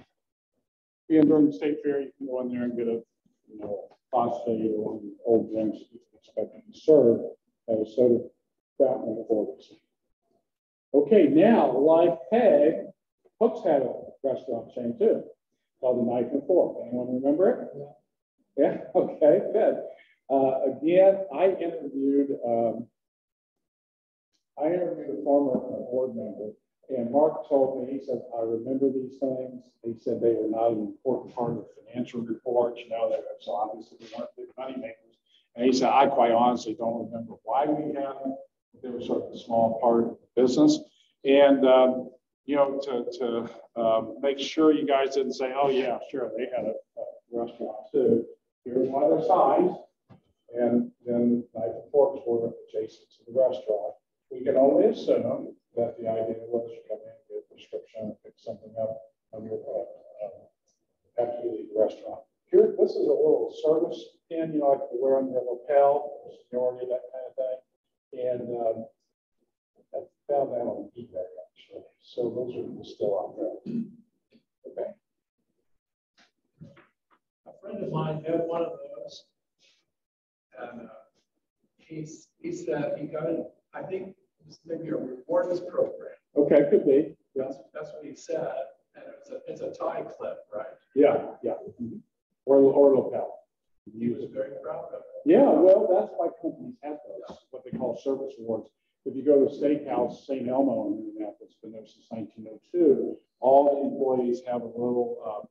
S2: And during the state fair, you can go in there and get a phosphate or one of the old drinks you can expect to be served at a soda fountain orders. Okay, now Life Haag, Hooks had a restaurant chain too, called the Knife and Fork. Anyone remember it? Yeah, okay, good. Again, I interviewed a former board member, and Mark told me, he said, I remember these things. He said they were not an important part of the financial reports, so obviously they weren't big money makers. And he said, I quite honestly don't remember why we had them. They were sort of a small part of the business. And, to make sure you guys didn't say, oh yeah, sure, they had a restaurant too. Here's one of their signs. And then Knife and Forks were adjacent to the restaurant. We can only assume that the idea was you come in, get a prescription, pick something up on your after you leave the restaurant. Here, this is a little service pin, like you wear on your lapel, seniority, that kind of thing. And I found that on eBay, actually. So those are still out there. Okay.
S6: A friend of mine had one of those, and he said he got it. I think it's maybe a rewards program.
S2: Okay, could be.
S6: That's what he said, and it's a tie clip, right?
S2: Yeah, yeah. Or lapel.
S6: He was very proud of it.
S2: Yeah, well, that's why companies have those, what they call service awards. If you go to Steakhouse St. Elmo in Indianapolis, been there since 1902, all the employees have a little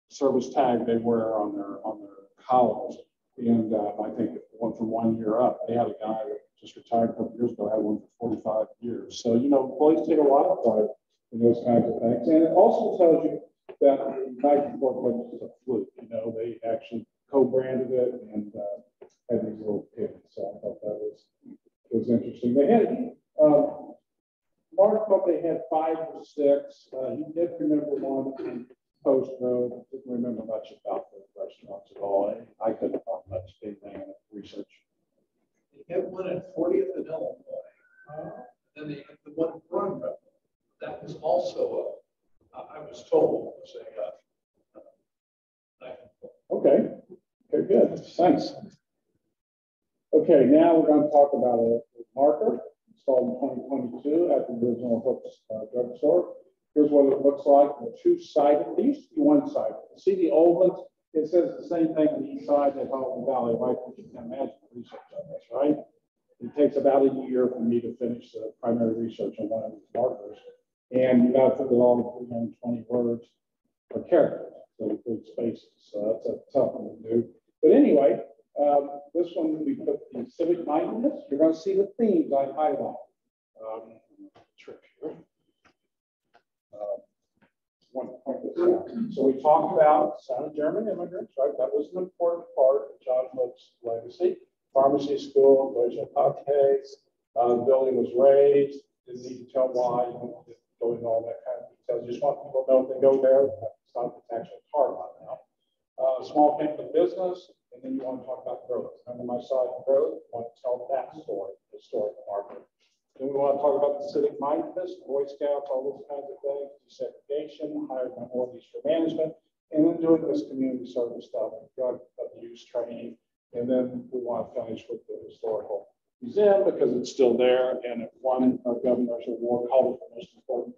S2: service tag they wear on their collars. And I think one from 1 year up, they had a guy that just retired a couple years ago, had one for 45 years. So, you know, employees take a lot of pride in those kinds of things. And it also tells you that the United Corporation is a fluke. You know, they actually co-branded it and had these little pins. So I thought that was interesting. They had, Mark thought they had 5 or 6. He did remember one on Post Road. Didn't remember much about the restaurants at all. I couldn't find much anything in research.
S6: They had one at 40th and Illinois. Then they had the one in Brooklyn. That was also I was told it was
S2: Okay. Okay, good. Thanks. Okay, now we're going to talk about a marker installed in 2022 at the original Hooks drugstore. Here's what it looks like. A two-sided. They used to be one-sided. See the old ones? It says the same thing on the east side at Home Valley, right? You can imagine the research on this, right? It takes about a year for me to finish the primary research on one of these markers. And you got to put it all in 320 words per character. So include spaces. So that's a tough one to do. But anyway, this one we put the civic mindedness. You're going to see the themes I highlight. Trick here. One point this out. So we talked about South German immigrants, right? That was an important part of John Hooks' legacy. Pharmacy school, Deutsche Apotheke's, the building was raised. Didn't need to tell why. You don't have to go into all that kind of details. Just want people to know if they go there. It's not the actual car lot now. Small family business, and then you want to talk about growth. Under my side of growth, I want to tell that story, the historical marker. Then we want to talk about the civic mindedness, Boy Scouts, all those kinds of things, desegregation, hired minorities for management, and then doing this community service stuff, drug abuse training. And then we want to finish with the historical museum because it's still there, and it won a governor's award, called it the most important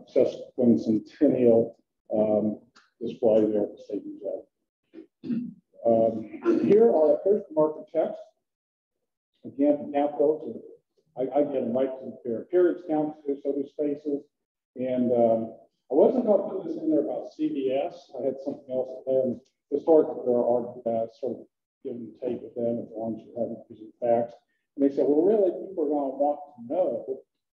S2: sesquicentennial display there at the State Museum. Here's the marker text. Again, count those. I get them right to the periods count, so there's spaces. And I wasn't going to put this in there about CBS. I had something else there. And historically, there are sort of give and take with them as long as you haven't used facts. And they said, well, really, people are going to want to know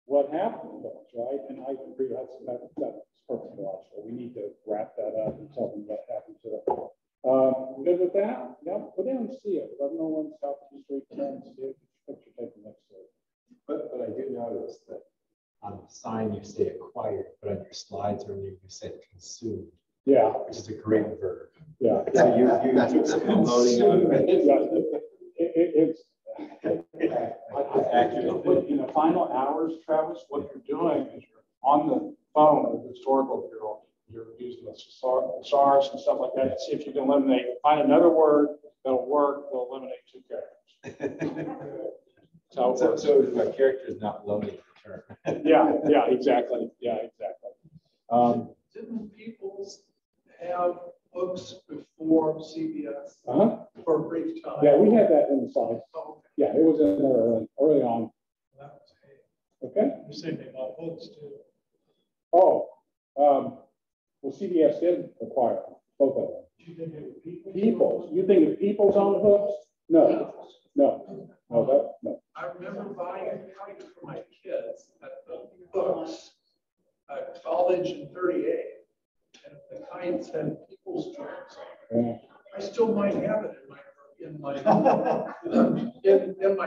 S2: what happened to those, right? And I agree that's perfectly logical. We need to wrap that up and tell them what happened to them. Good with that? Yeah, go down and see it. Let them know when Southeast Street, go down and see it. Picture taken next to it.
S7: But I do notice that on the sign you say acquired, but on your slides earlier you said consumed.
S2: Yeah.
S7: Which is a great verb.
S2: Yeah.
S7: So you loading on
S2: Actually, in the final hours, Travis, what you're doing is you're on the phone with the historical bureau. You're using the thesaurus and stuff like that to see if you can eliminate, find another word that'll work, that'll eliminate 2 characters.
S7: So my character is not loading the term.
S2: Yeah, exactly. Yeah, exactly.
S6: Didn't Peoples have books before CBS for a brief time?
S2: Yeah, we had that inside.
S6: Oh, okay.
S2: Yeah, it was in there early on.
S3: That was
S2: Okay.
S3: You said they bought books too.
S2: Oh, well, CBS did acquire both of them.
S3: Do you think they were people?
S2: Peoples. You think of Peoples on Hooks? No.
S6: I remember buying a kite for my kids at the books at college in 38. And the kite said People's Journals.
S2: Yeah.
S6: I still might have it in my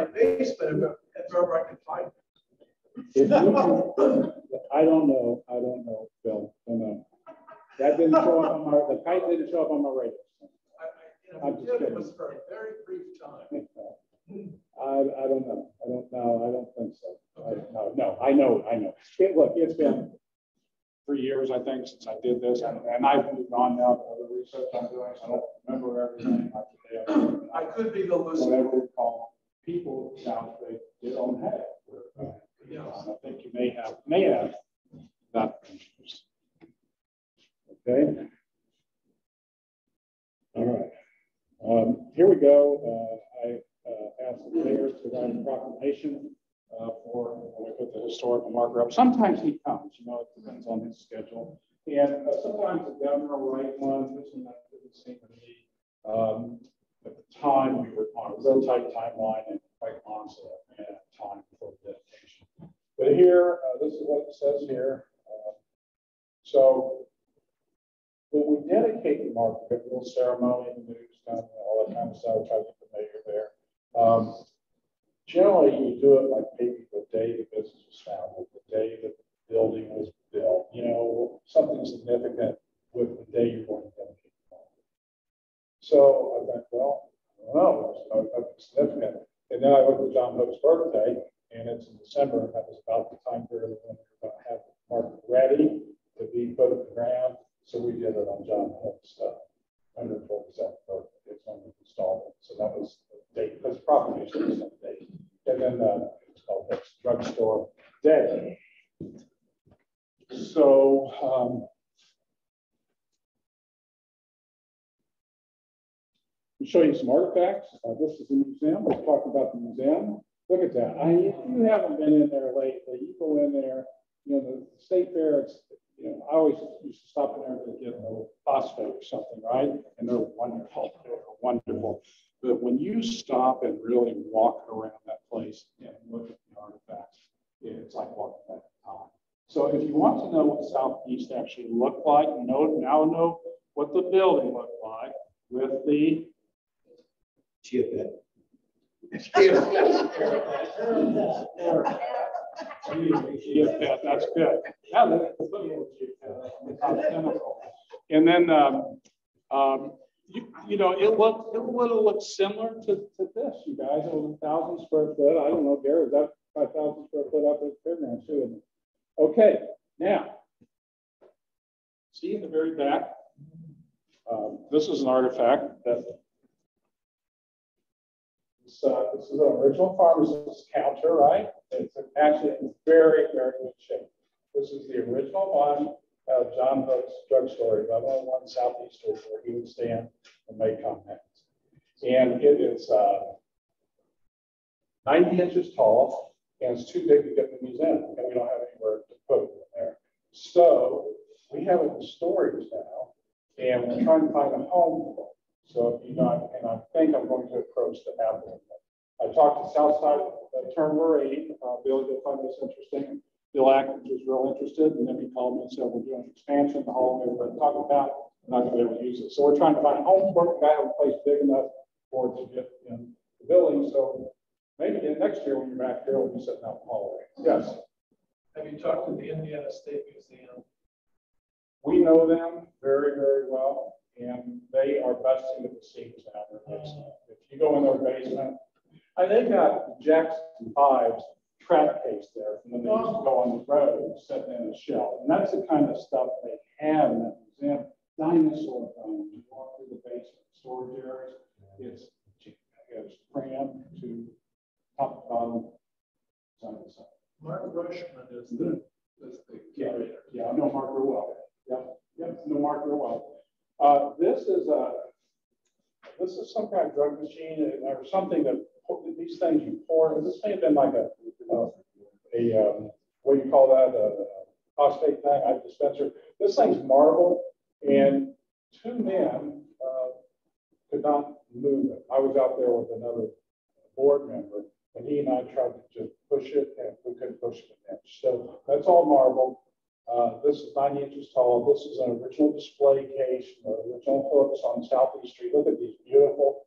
S6: basement if ever I could find it.
S2: If you can, I don't know, Bill. Don't know. That didn't show up on the kite didn't show up on my radar.
S6: It was for a very brief time.
S2: I don't know. I don't think so. No, I know. Look, it's been 3 years, I think, since I did this, and I've moved on now to other research I'm doing. So I don't remember everything.
S6: I could be the loser.
S2: Whatever we call people now, they don't have it.
S6: Yes.
S2: I think you may have about Okay. All right. Here we go. I asked the mayor to write a proclamation for when we put the historical marker up. Sometimes he comes, you know, it depends on his schedule. And sometimes the governor will write one. This one didn't seem to be. At the time, we were on a real tight timeline, and quite honestly, I ran out of time for dedication. But here, this is what it says here. So when we dedicate the marker, a little ceremony, the news, kind of, all that kind of stuff, try to get the mayor there. Generally, you do it like maybe the day the business was founded, the day that the building was built, you know, something significant with the day you're going to dedicate the marker. So I thought, well, I don't know, there's nothing significant. And then I looked at John Hope's birthday, and it's in December, and that was about the time period when we were going to have the marker ready to be put in the ground. So we did it on John Hope's 147th birthday. It's when we installed it. So that was the date, because proclamation was that date. And then it's called Hope's Drugstore Day. So I'll show you some artifacts. This is the museum. We'll talk about the museum. Look at that. If you haven't been in there lately, you go in there. You know, the state fair, it's, you know, I always used to stop in there to get a phosphate or something, right? And they're wonderful. They're wonderful. But when you stop and really walk around that place and look at the artifacts, it's like walking back in time. So if you want to know what Southeast actually looked like, now know what the building looked like with the
S7: Geopet.
S2: Geopet, that's good. Now that's a little geopet. And then you know, it would have looked similar to this, you guys. It was 1,000 square foot. I don't know, Gary, is that 5,000 square foot out there at the fairgrounds too, isn't it? Okay, now, see in the very back, this is an artifact that this is an original pharmacist counter, right? It's actually in very, very good shape. This is the original one of John Hope's drugstore, 1101 Southeast Street, where he would stand and make comments. And it is 90 inches tall, and it's too big to get in the museum, and we don't have anywhere to put it in there. So we have it in storage now, and we're trying to find a home for it. So if you know, and I think I'm going to approach the applicant. I talked to Southside Attorney, Bill, you'll find this interesting. Bill Atkins was real interested, and then he called me and said, we're doing an expansion, the hall we were talking about, we're not going to be able to use it. So we're trying to find a home for it, have a place big enough for it to get in the building. So maybe next year when you're back here, we'll be setting out the hallway. Yes.
S6: Have you talked to the Indiana State Museum?
S2: We know them very, very well, and they are busting at the seams now. If you go in their basement, they've got Jackson 5's track case there from when they used to go on the road, sitting in a shelf. And that's the kind of stuff they have in that museum. Dinosaur bones. You walk through the basement storage areas, it's crammed to top to bottom, side to side.
S6: Mark Rushman is the curator.
S2: Yeah, I know Mark real well. Yep, know Mark real well. This is some kind of drug machine or something that these things you pour. This may have been like a what do you call that? A phosphate thing, a dispenser. This thing's marble, and two men could not move it. I was out there with another board member, and he and I tried to just push it, and we couldn't push it an inch. So that's all marble. This is 90 inches tall. This is an original display case, original Phillips on Southeast Street. Look at these beautiful,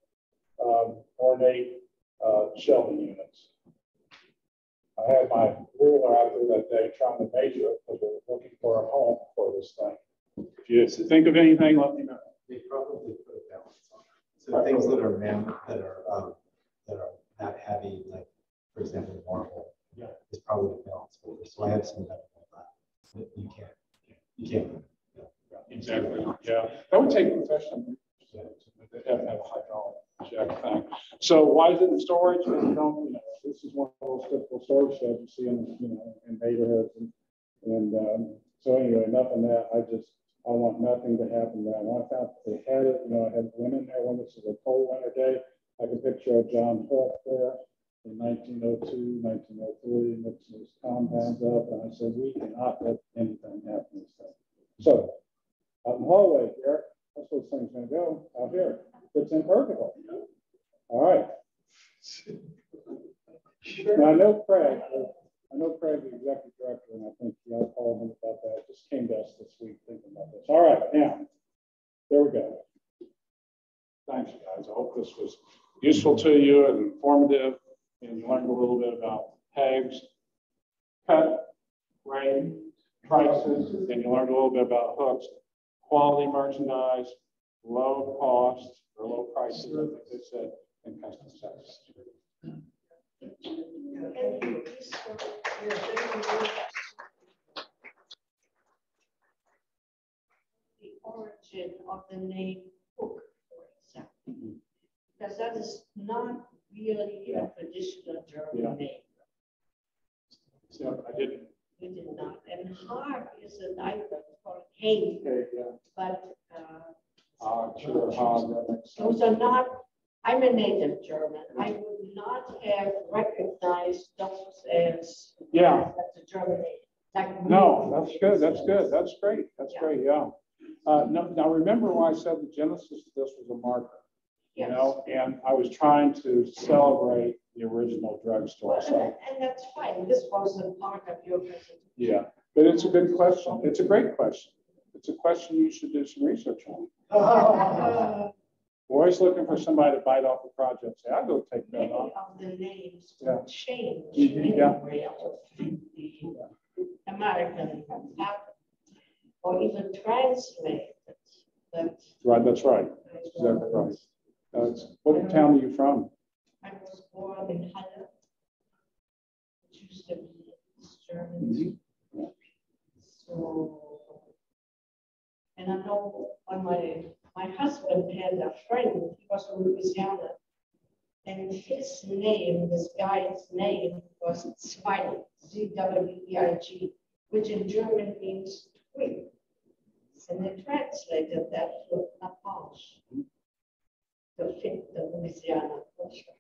S2: ornate shelving units. I had my ruler out there that day trying to measure it because we were looking for a home for this thing. If you think of anything, let me know.
S7: They probably put a balance on it. So things that are that heavy, like for example, marble, is probably a balance for this. So I have some metal on that. You can't. Yeah.
S2: Exactly. Yeah, that would take professional. They have to have a hydraulic check thing. So why is it in storage? This is one of those typical storage sheds you see in neighborhoods, and so anyway, enough on that. I just I want nothing to happen there. When I found they had it, you know, I had went in there when this was a cold winter day. I could picture John Hook there in 1902, 1903, mixing his compounds up. And I said, we cannot let anything happen to this thing. So out in the hallway here, that's where this thing's going to go, out here. Fits in perfectly. All right. Now, I know Craig, the executive director, and I think I'll call him about that. Just came to us this week thinking about this. All right, now, there we go. Thanks, guys. I hope this was useful to you and informative, and you learned a little bit about Haag's cut rate, prices, and you learned a little bit about Hook's quality merchandise, low cost or low prices, I think they said, and customer satisfaction.
S8: The origin of the name Hook, for example, because that is not really a traditional German name.
S2: So I didn't.
S8: We did not. And Haag is an icon called Haag,
S2: Okay, yeah.
S8: but
S2: Sure, that makes sense.
S8: those are not. I'm a native German. I would not have recognized those as a German name. Like
S2: No, that's good. That's good. That's great. That's
S8: Yeah.
S2: great. Yeah. Now remember when I said the genesis of this was a marker, you know, and I was trying to celebrate the original drugstore.
S8: Well,
S2: So
S8: and that's fine. This wasn't part of your presentation.
S2: yeah, but it's a good question. It's a great question. It's a question you should do some research on. We're always looking for somebody to bite off the project. Say, I'll go take that
S8: Many
S2: on.
S8: of the names
S2: Yeah.
S8: will change
S2: Yeah.
S8: the American pattern, or even translate it.
S2: Right, that's right. That's exactly right. What town are you from?
S8: I was born in Halle, which used to be East Germany. So, and I know when my husband had a friend, he was from Louisiana, and his name, this guy's name was Zweig, Z-W-E-I-G, which in German means twig. And they translated that to Napanche to fit the Louisiana culture.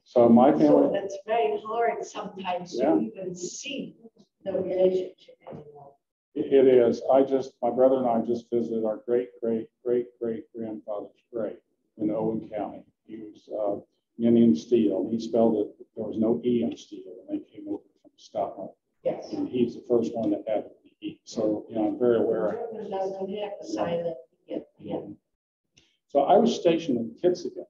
S2: So my
S8: So
S2: family.
S8: that's very hard sometimes
S2: Yeah.
S8: to even see the relationship anymore.
S2: It is. My brother and I just visited our great grandfather's grave in Owen County. He was Indian Steel. He spelled it, there was no E in Steel when they came over from Scotland.
S8: Yes.
S2: And he's the first one that added the E. So, you know, I'm very aware.
S8: German doesn't have a silent E. Yeah.
S2: So I was stationed in Kitzigan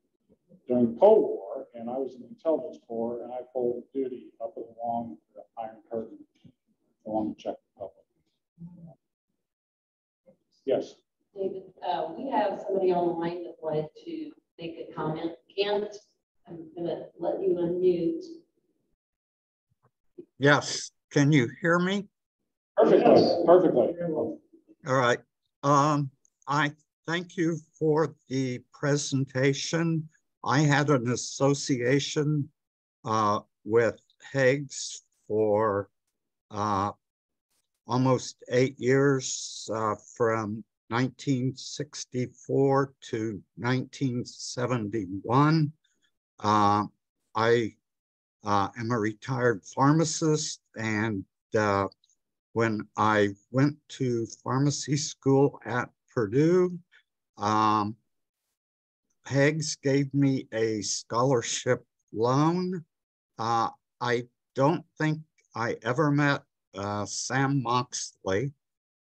S2: during the Cold War, and I was in the intelligence corps, and I pulled duty up along the Iron Curtain along the Czech Republic. Yes.
S9: David, we have somebody online that wanted to make a comment. Kent, I'm going to let you unmute.
S10: Yes, can you hear me?
S2: Perfectly, perfectly.
S10: All right. I thank you for the presentation. I had an association with Haag's for almost 8 years, from 1964 to 1971. I am a retired pharmacist, and when I went to pharmacy school at Purdue, Haag's gave me a scholarship loan. I don't think I ever met Sam Moxley,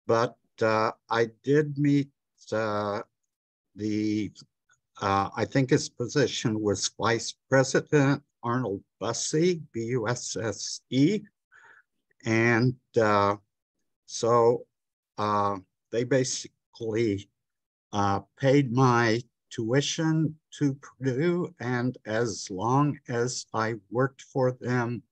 S10: but I did meet I think his position was Vice President Arnold Bussey, B-U-S-S-E. And so they basically paid my tuition to Purdue, and as long as I worked for them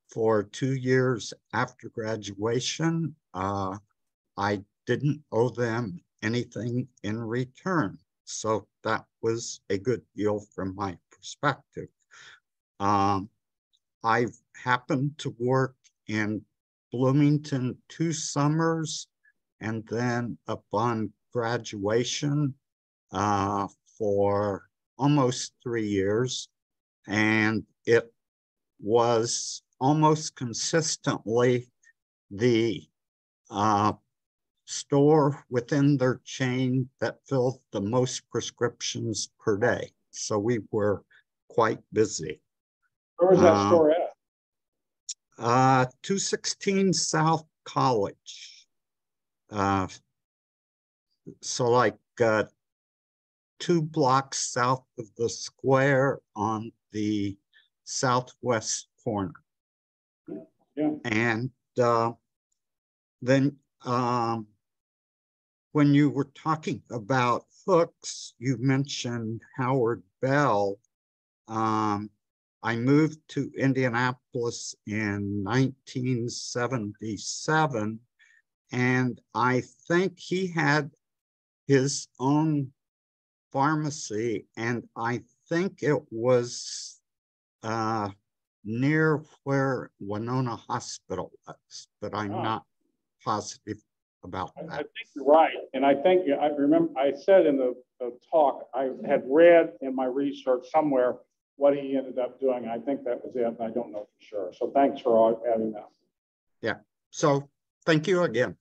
S10: for 2 years after graduation, I didn't owe them anything in return. So that was a good deal from my perspective. I've happened to work in Bloomington 2 summers and then upon graduation for almost 3 years. And it was almost consistently the store within their chain that filled the most prescriptions per day. So we were quite busy.
S2: Where was that store at?
S10: 216 South College. So like 2 blocks south of the square on the southwest corner.
S2: Yeah.
S10: And then when you were talking about hooks, you mentioned Howard Bell. I moved to Indianapolis in 1977, and I think he had his own pharmacy, and I think it was near where Winona Hospital was, but I'm not positive about that.
S2: I think you're right. And I think, I remember I said in the talk, I had read in my research somewhere what he ended up doing. I think that was it. I don't know for sure. So thanks for adding that.
S10: Yeah. So thank you again.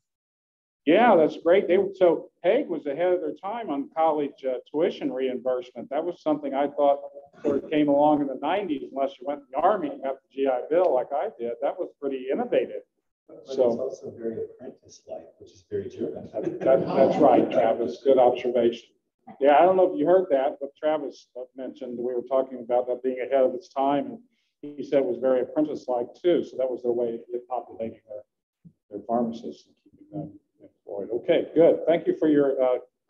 S2: Yeah, that's great. So Haag was ahead of their time on college tuition reimbursement. That was something I thought sort of came along in the 90s, unless you went in the Army and got the GI Bill like I did. That was pretty innovative.
S7: But
S2: so
S7: it's also very apprentice-like, which is very German.
S2: That's right, Travis. Good observation. Yeah, I don't know if you heard that, but Travis mentioned we were talking about that being ahead of its time, and he said it was very apprentice-like too. So that was their way of populating their pharmacists and keeping them employed. Okay, good. Thank you for your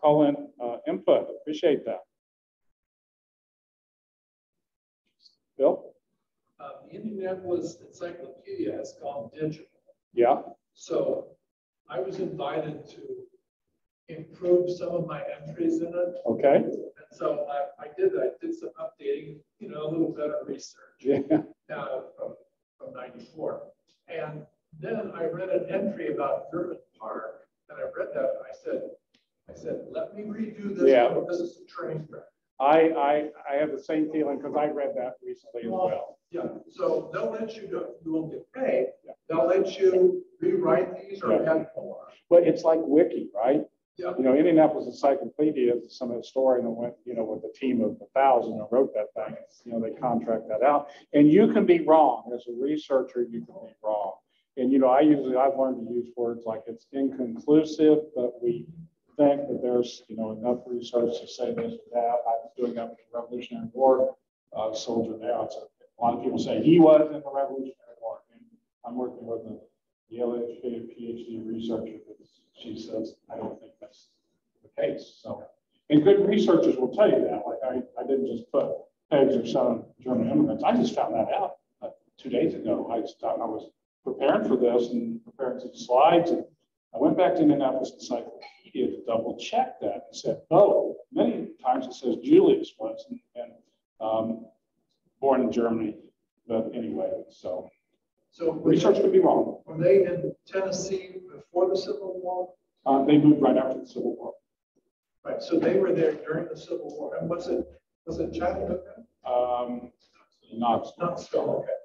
S2: call-in input. Appreciate that. Bill?
S6: The Indianapolis Encyclopedia has gone digital.
S2: Yeah.
S6: So I was invited to improve some of my entries in it.
S2: Okay.
S6: And so I did some updating, a little better research.
S2: Yeah.
S6: From 94. And then I read an entry about German Park, and I read that, and I said, let me redo this.
S2: Yeah.
S6: This is a train wreck.
S2: I have the same feeling because I read that recently as well.
S6: Yeah, so they'll let you go. You won't get paid.
S2: Yeah.
S6: They'll let you rewrite these or add more.
S2: But it's like Wiki, right?
S6: Yeah.
S2: Indianapolis Encyclopedia, some historian that went, with a team of 1,000 and wrote that thing. They contract that out, and you can be wrong as a researcher. You can be wrong, and I've learned to use words like it's inconclusive, but we think that there's enough research to say this or that. I was doing that with the Revolutionary War soldier now. A lot of people say he was in the Revolutionary War. And I'm working with a Yale-educated PhD researcher. She says, I don't think that's the case. So, and good researchers will tell you that. Like I didn't just put pegs or some German immigrants. I just found that out 2 days ago. I was preparing for this and preparing some slides, and I went back to Indianapolis Encyclopedia to double check that and said, oh, many times it says Julius was and born in Germany. But anyway, so research could be wrong.
S6: Were they in Tennessee before the Civil War?
S2: They moved right after the Civil War.
S6: Right, so they were there during the Civil War. And was it Chattanooga? Not still, okay.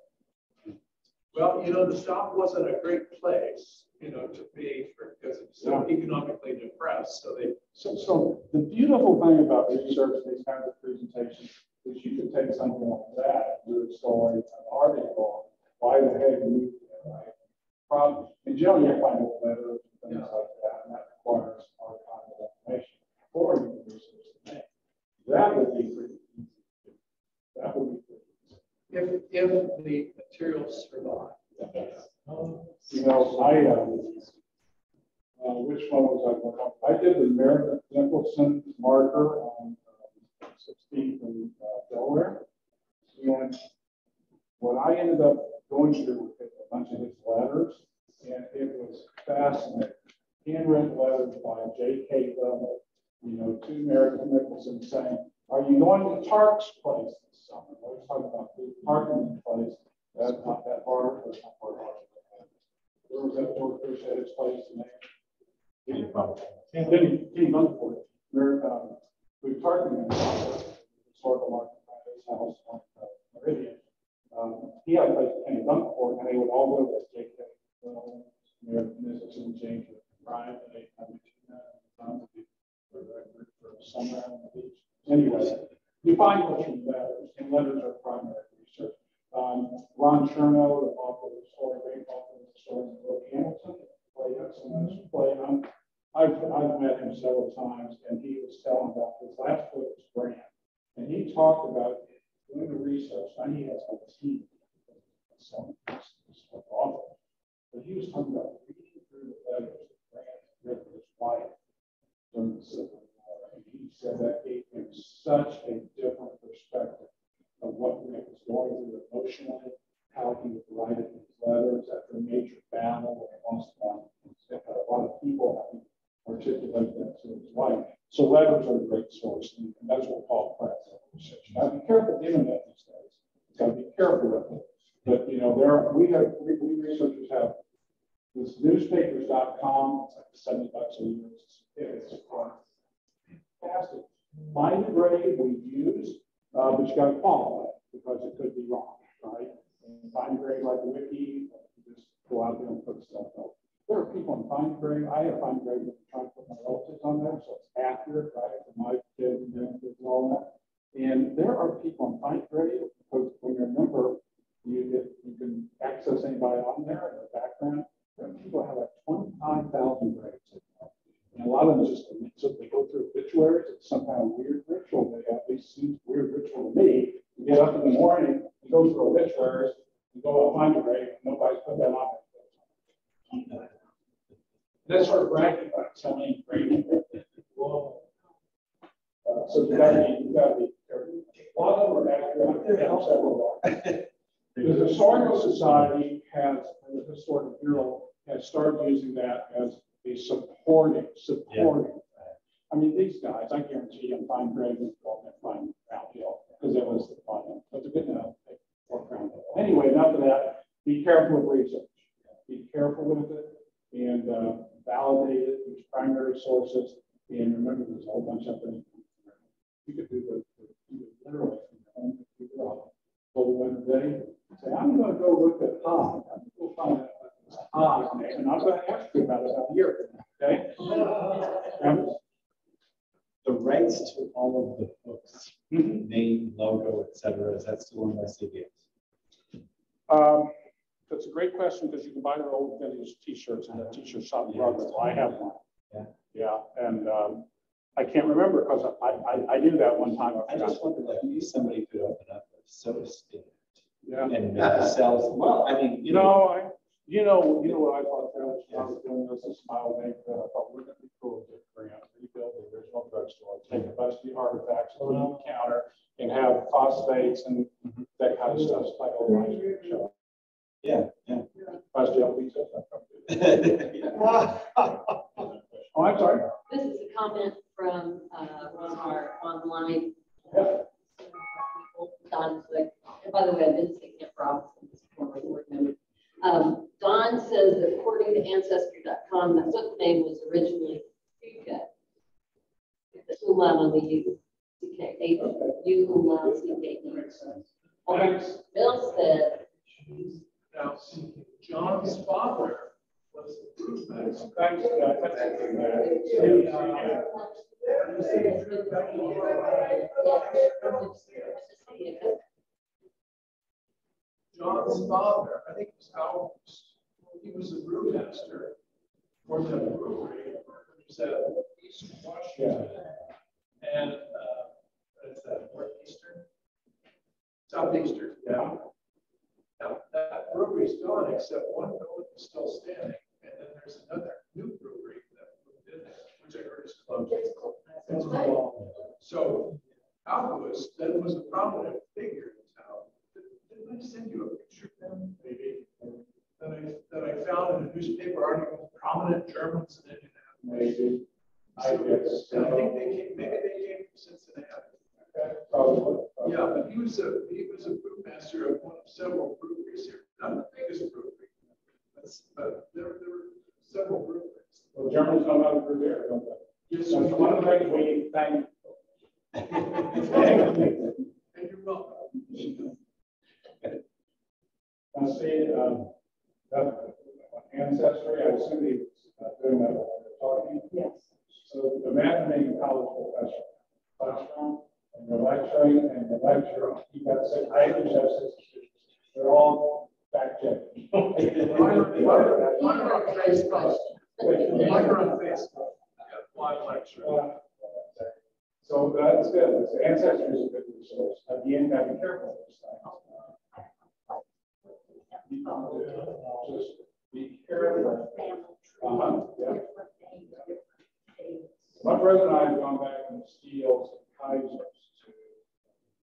S6: Well, the South wasn't a great place, to be because it's so economically depressed.
S2: So the beautiful thing about research, these kinds of presentations, is you can take something like that and do a story, an article, why the heck you problem. And generally, you find a letter and things like that, and that requires our kind of information. Or you can research the name. That would be pretty easy. That would be pretty easy.
S6: If the materials survive.
S2: Yes. Which one was I working on? I did the Meredith Nicholson marker on 16th in Delaware. And what I ended up going through was a bunch of his letters, and it was fascinating. Handwritten letters by J.K. Lovell, to Meredith Nicholson saying, are you going to Tark's place this summer? I was talking about the parking place. That's not that far. That's not far. There was that George Fish at his place, and
S7: Any problem?
S2: And then he came up for it. We partnered in historical market by his house on Meridian. He had a place in Kenny Bunkport, and they would all go to JK, Mrs. and James and Brian, and they had for somewhere on the beach. Anyway, you find books from letters, and letters are primary research. Ron Chernow, the author of the story, great author of the story, in Brooke Hamilton, played some play. I've met him several times, and he was telling about his last book was Grant, and he talked about doing the research. Now he has a team, so it's awful, but he was talking about reading through the letters that Grant wrote to his wife during the Civil War, and he said that gave him such a different perspective of what Grant was going through emotionally, how he would write it in his letters after a major battle where he lost a lot of people, having articulate that to his wife. So letters are a great source, and that's what Paul Pratt said. Now be careful with the internet these days. You've got to be careful with it. But we researchers have this newspapers.com. It's like $70 a year. It's fantastic. Find the grade we use, but you got to qualify it because it could be wrong, right? And find the grade like the wiki, you just go out there and put stuff up. There are people in Fine Grade. I have Fine Grade that trying to put my relatives on there, so it's accurate, right, for my kids and grandkids and all that. And there are people in Fine Grade because when you're a member, you can access anybody on there in the background. There are people that have like 25,000 grades. And a lot of them just so they go through obituaries. It's some kind of weird ritual. They at least seems weird ritual to me. You get up in the morning, you go through obituaries, you go out Fine Grade, and nobody's put that on there. That's sort of bragging about something great. So you gotta be careful. A lot of them are accurate. The Historical Society has, the Historical Bureau has started using that as a supporting. I mean, these guys, I guarantee you, Fine Grade and Fine Round Hill, because that was the fun. But it's a good enough Round Hill. Anyway, enough of that. Be careful with research. Be careful with it. And validate it, use primary sources, and remember there's a whole bunch of things. You could do literally from your own computer, cold winter day, say, I'm going to go look at Haag. I'm going to go find this Haag name, and I'm going to ask you about it out here. Okay?
S7: The rights to all of the books, name, logo, etc., is that still owned by CBS?
S2: That's a great question because you can buy their old vintage T-shirts in the T-shirt shop in Broadway. I have one. Yeah, and I can't remember because I knew that one time.
S7: I just wondered, like, maybe somebody could open up a soda stand.
S2: Yeah.
S7: And sells. Well, I mean,
S2: you know what I thought there was. I was doing this a smile bank that I thought wouldn't it be cool to Grant rebuild the original drugstore, take a bunch of the artifacts on the counter, and have phosphates and that kind of stuff. Like a live show.
S7: Yeah.
S2: Oh, I'm sorry.
S9: This is a comment from our online. Don, and by the way, I didn't say Camp Robinson, this former board member. Don says that according to Ancestry.com, the book name was originally Fuka. This will allow on the U. CK8. You will allow CK8. Bill said.
S6: Now, John's father was the brewmaster.
S2: Thanks,
S6: John's father, I think it was August, he was a brewmaster for the brewery. He was at Eastern Washington. And it's that northeastern, southeastern. Yeah. Now, that brewery is gone, except one building is still standing, and then there's another new brewery that moved in there, which I heard is closed. So August then was a prominent figure in town. Didn't I send you a picture of him? Maybe. That I found in a newspaper article, prominent Germans in Indianapolis.
S2: Maybe.
S6: I think maybe they came from Cincinnati.
S2: Okay.
S6: Yeah, but he was a brewmaster of one of several breweries here. Not the biggest brewery, but there were several breweries.
S2: Well, Germans know how to prepare, don't they? That's one of the things we need to thank.
S6: And you're welcome.
S2: I see, that ancestry, I assume he was doing that while we were talking.
S8: Yes.
S2: So imagine being a college professor, classroom, and you're lecturing, and the lecturer, you've got six, I have six students. They're all fact checking.
S6: Mine are on Facebook. Mine are on Facebook. Live lecture.
S2: So that's good. So ancestry is a good resource. Again, got to be careful with this thing. Just be careful. Yeah. My brother and I have gone back in the steels and Kaisers to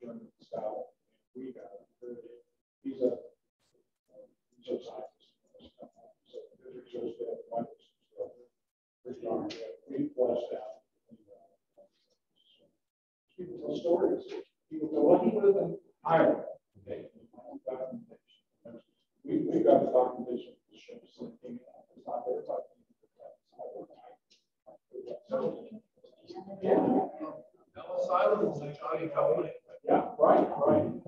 S2: German style. We got it. He's a scientist. So his research that we fleshed out. People tell stories. People tell, well, he lived in Ireland. We've got the documentation to show something. It's not there.
S6: Ellis Island is a Johnny company.
S2: Yeah, right. And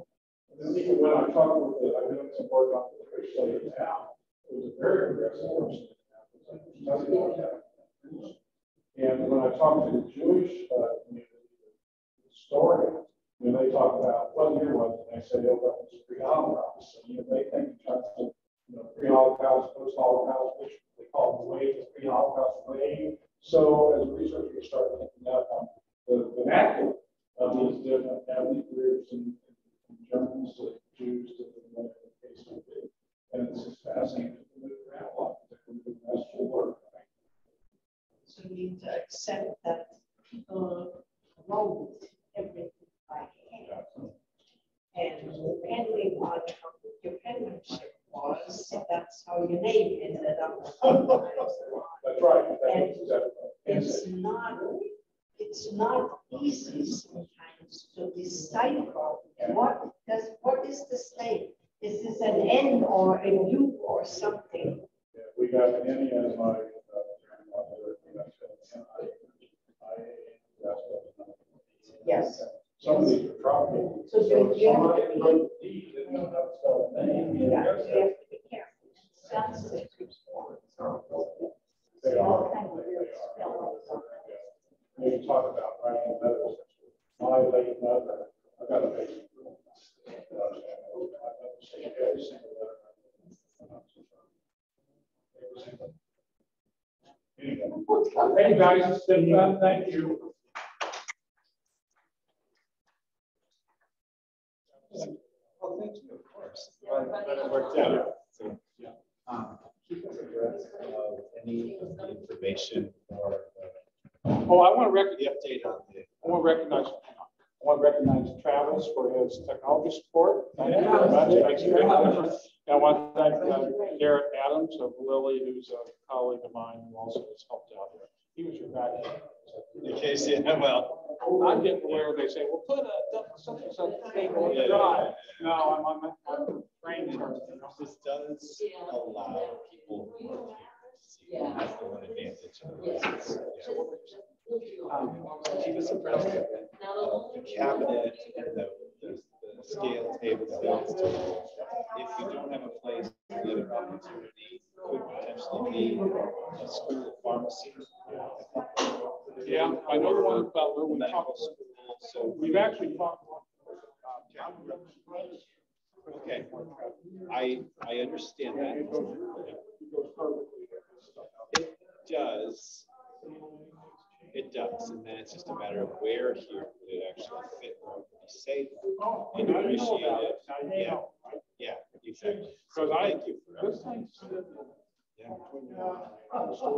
S2: then even when I talked with the, I did some work on the fish lady now, it was a very progressive person. And when I talked to the Jewish community, historian, when they talk about what year was it, they say, oh, that was pre-Holocaust. So, they think in terms of, pre-Holocaust, post-Holocaust, which they call the wave, the pre-Holocaust wave. So as a researcher, you start thinking up on the vernacular of these different ethnic groups and Germans to Jews to whatever the case may be. And it's just fascinating to move around a lot, particularly with masterful work.
S8: So you need to accept that people wrote everything by hand. And depending on how good your penmanship was, that's how your name ended up.
S2: That's right.
S8: And it's not easy sometimes to decipher what is this name? Is this an N or a U or something?
S2: Yeah, we got an N as my
S8: Yes.
S2: Some of these are tropical.
S8: So you have to be careful. Sanskrit
S2: They are. When you talk about writing letters, my late mother, I got a patient. Every single letter. Anyway. Hey guys, it's been fun. Thank you.
S7: Well, thank you, of course. But it worked out. So, keep us abreast of any of the information or
S2: I want to
S7: the update on the.
S2: I want to recognize Travis for his technology support. Thank you very much. It makes a big difference. And I want to thank Garrett Adams of Lilly, who's a colleague of mine who also has helped out here. He was your guy.
S7: In case, yeah, well.
S2: I'm getting where they say, well, put something table in the drive. No, I'm on the train.
S7: This does allow people who are here to see that's the one advantage of this. Keep us abreast of the cabinet and the scale table, the balance table. If you don't have a place, the other opportunity could potentially be a school of pharmacy.
S2: Yeah, I know the one about where we talked.
S7: So
S2: we've actually talked.
S7: Okay, I understand that. It does, and then it's just a matter of where here would it actually fit, where would be safe and appreciated. Yeah, exactly.
S2: Because
S7: thank you for
S2: this thing.
S7: yeah.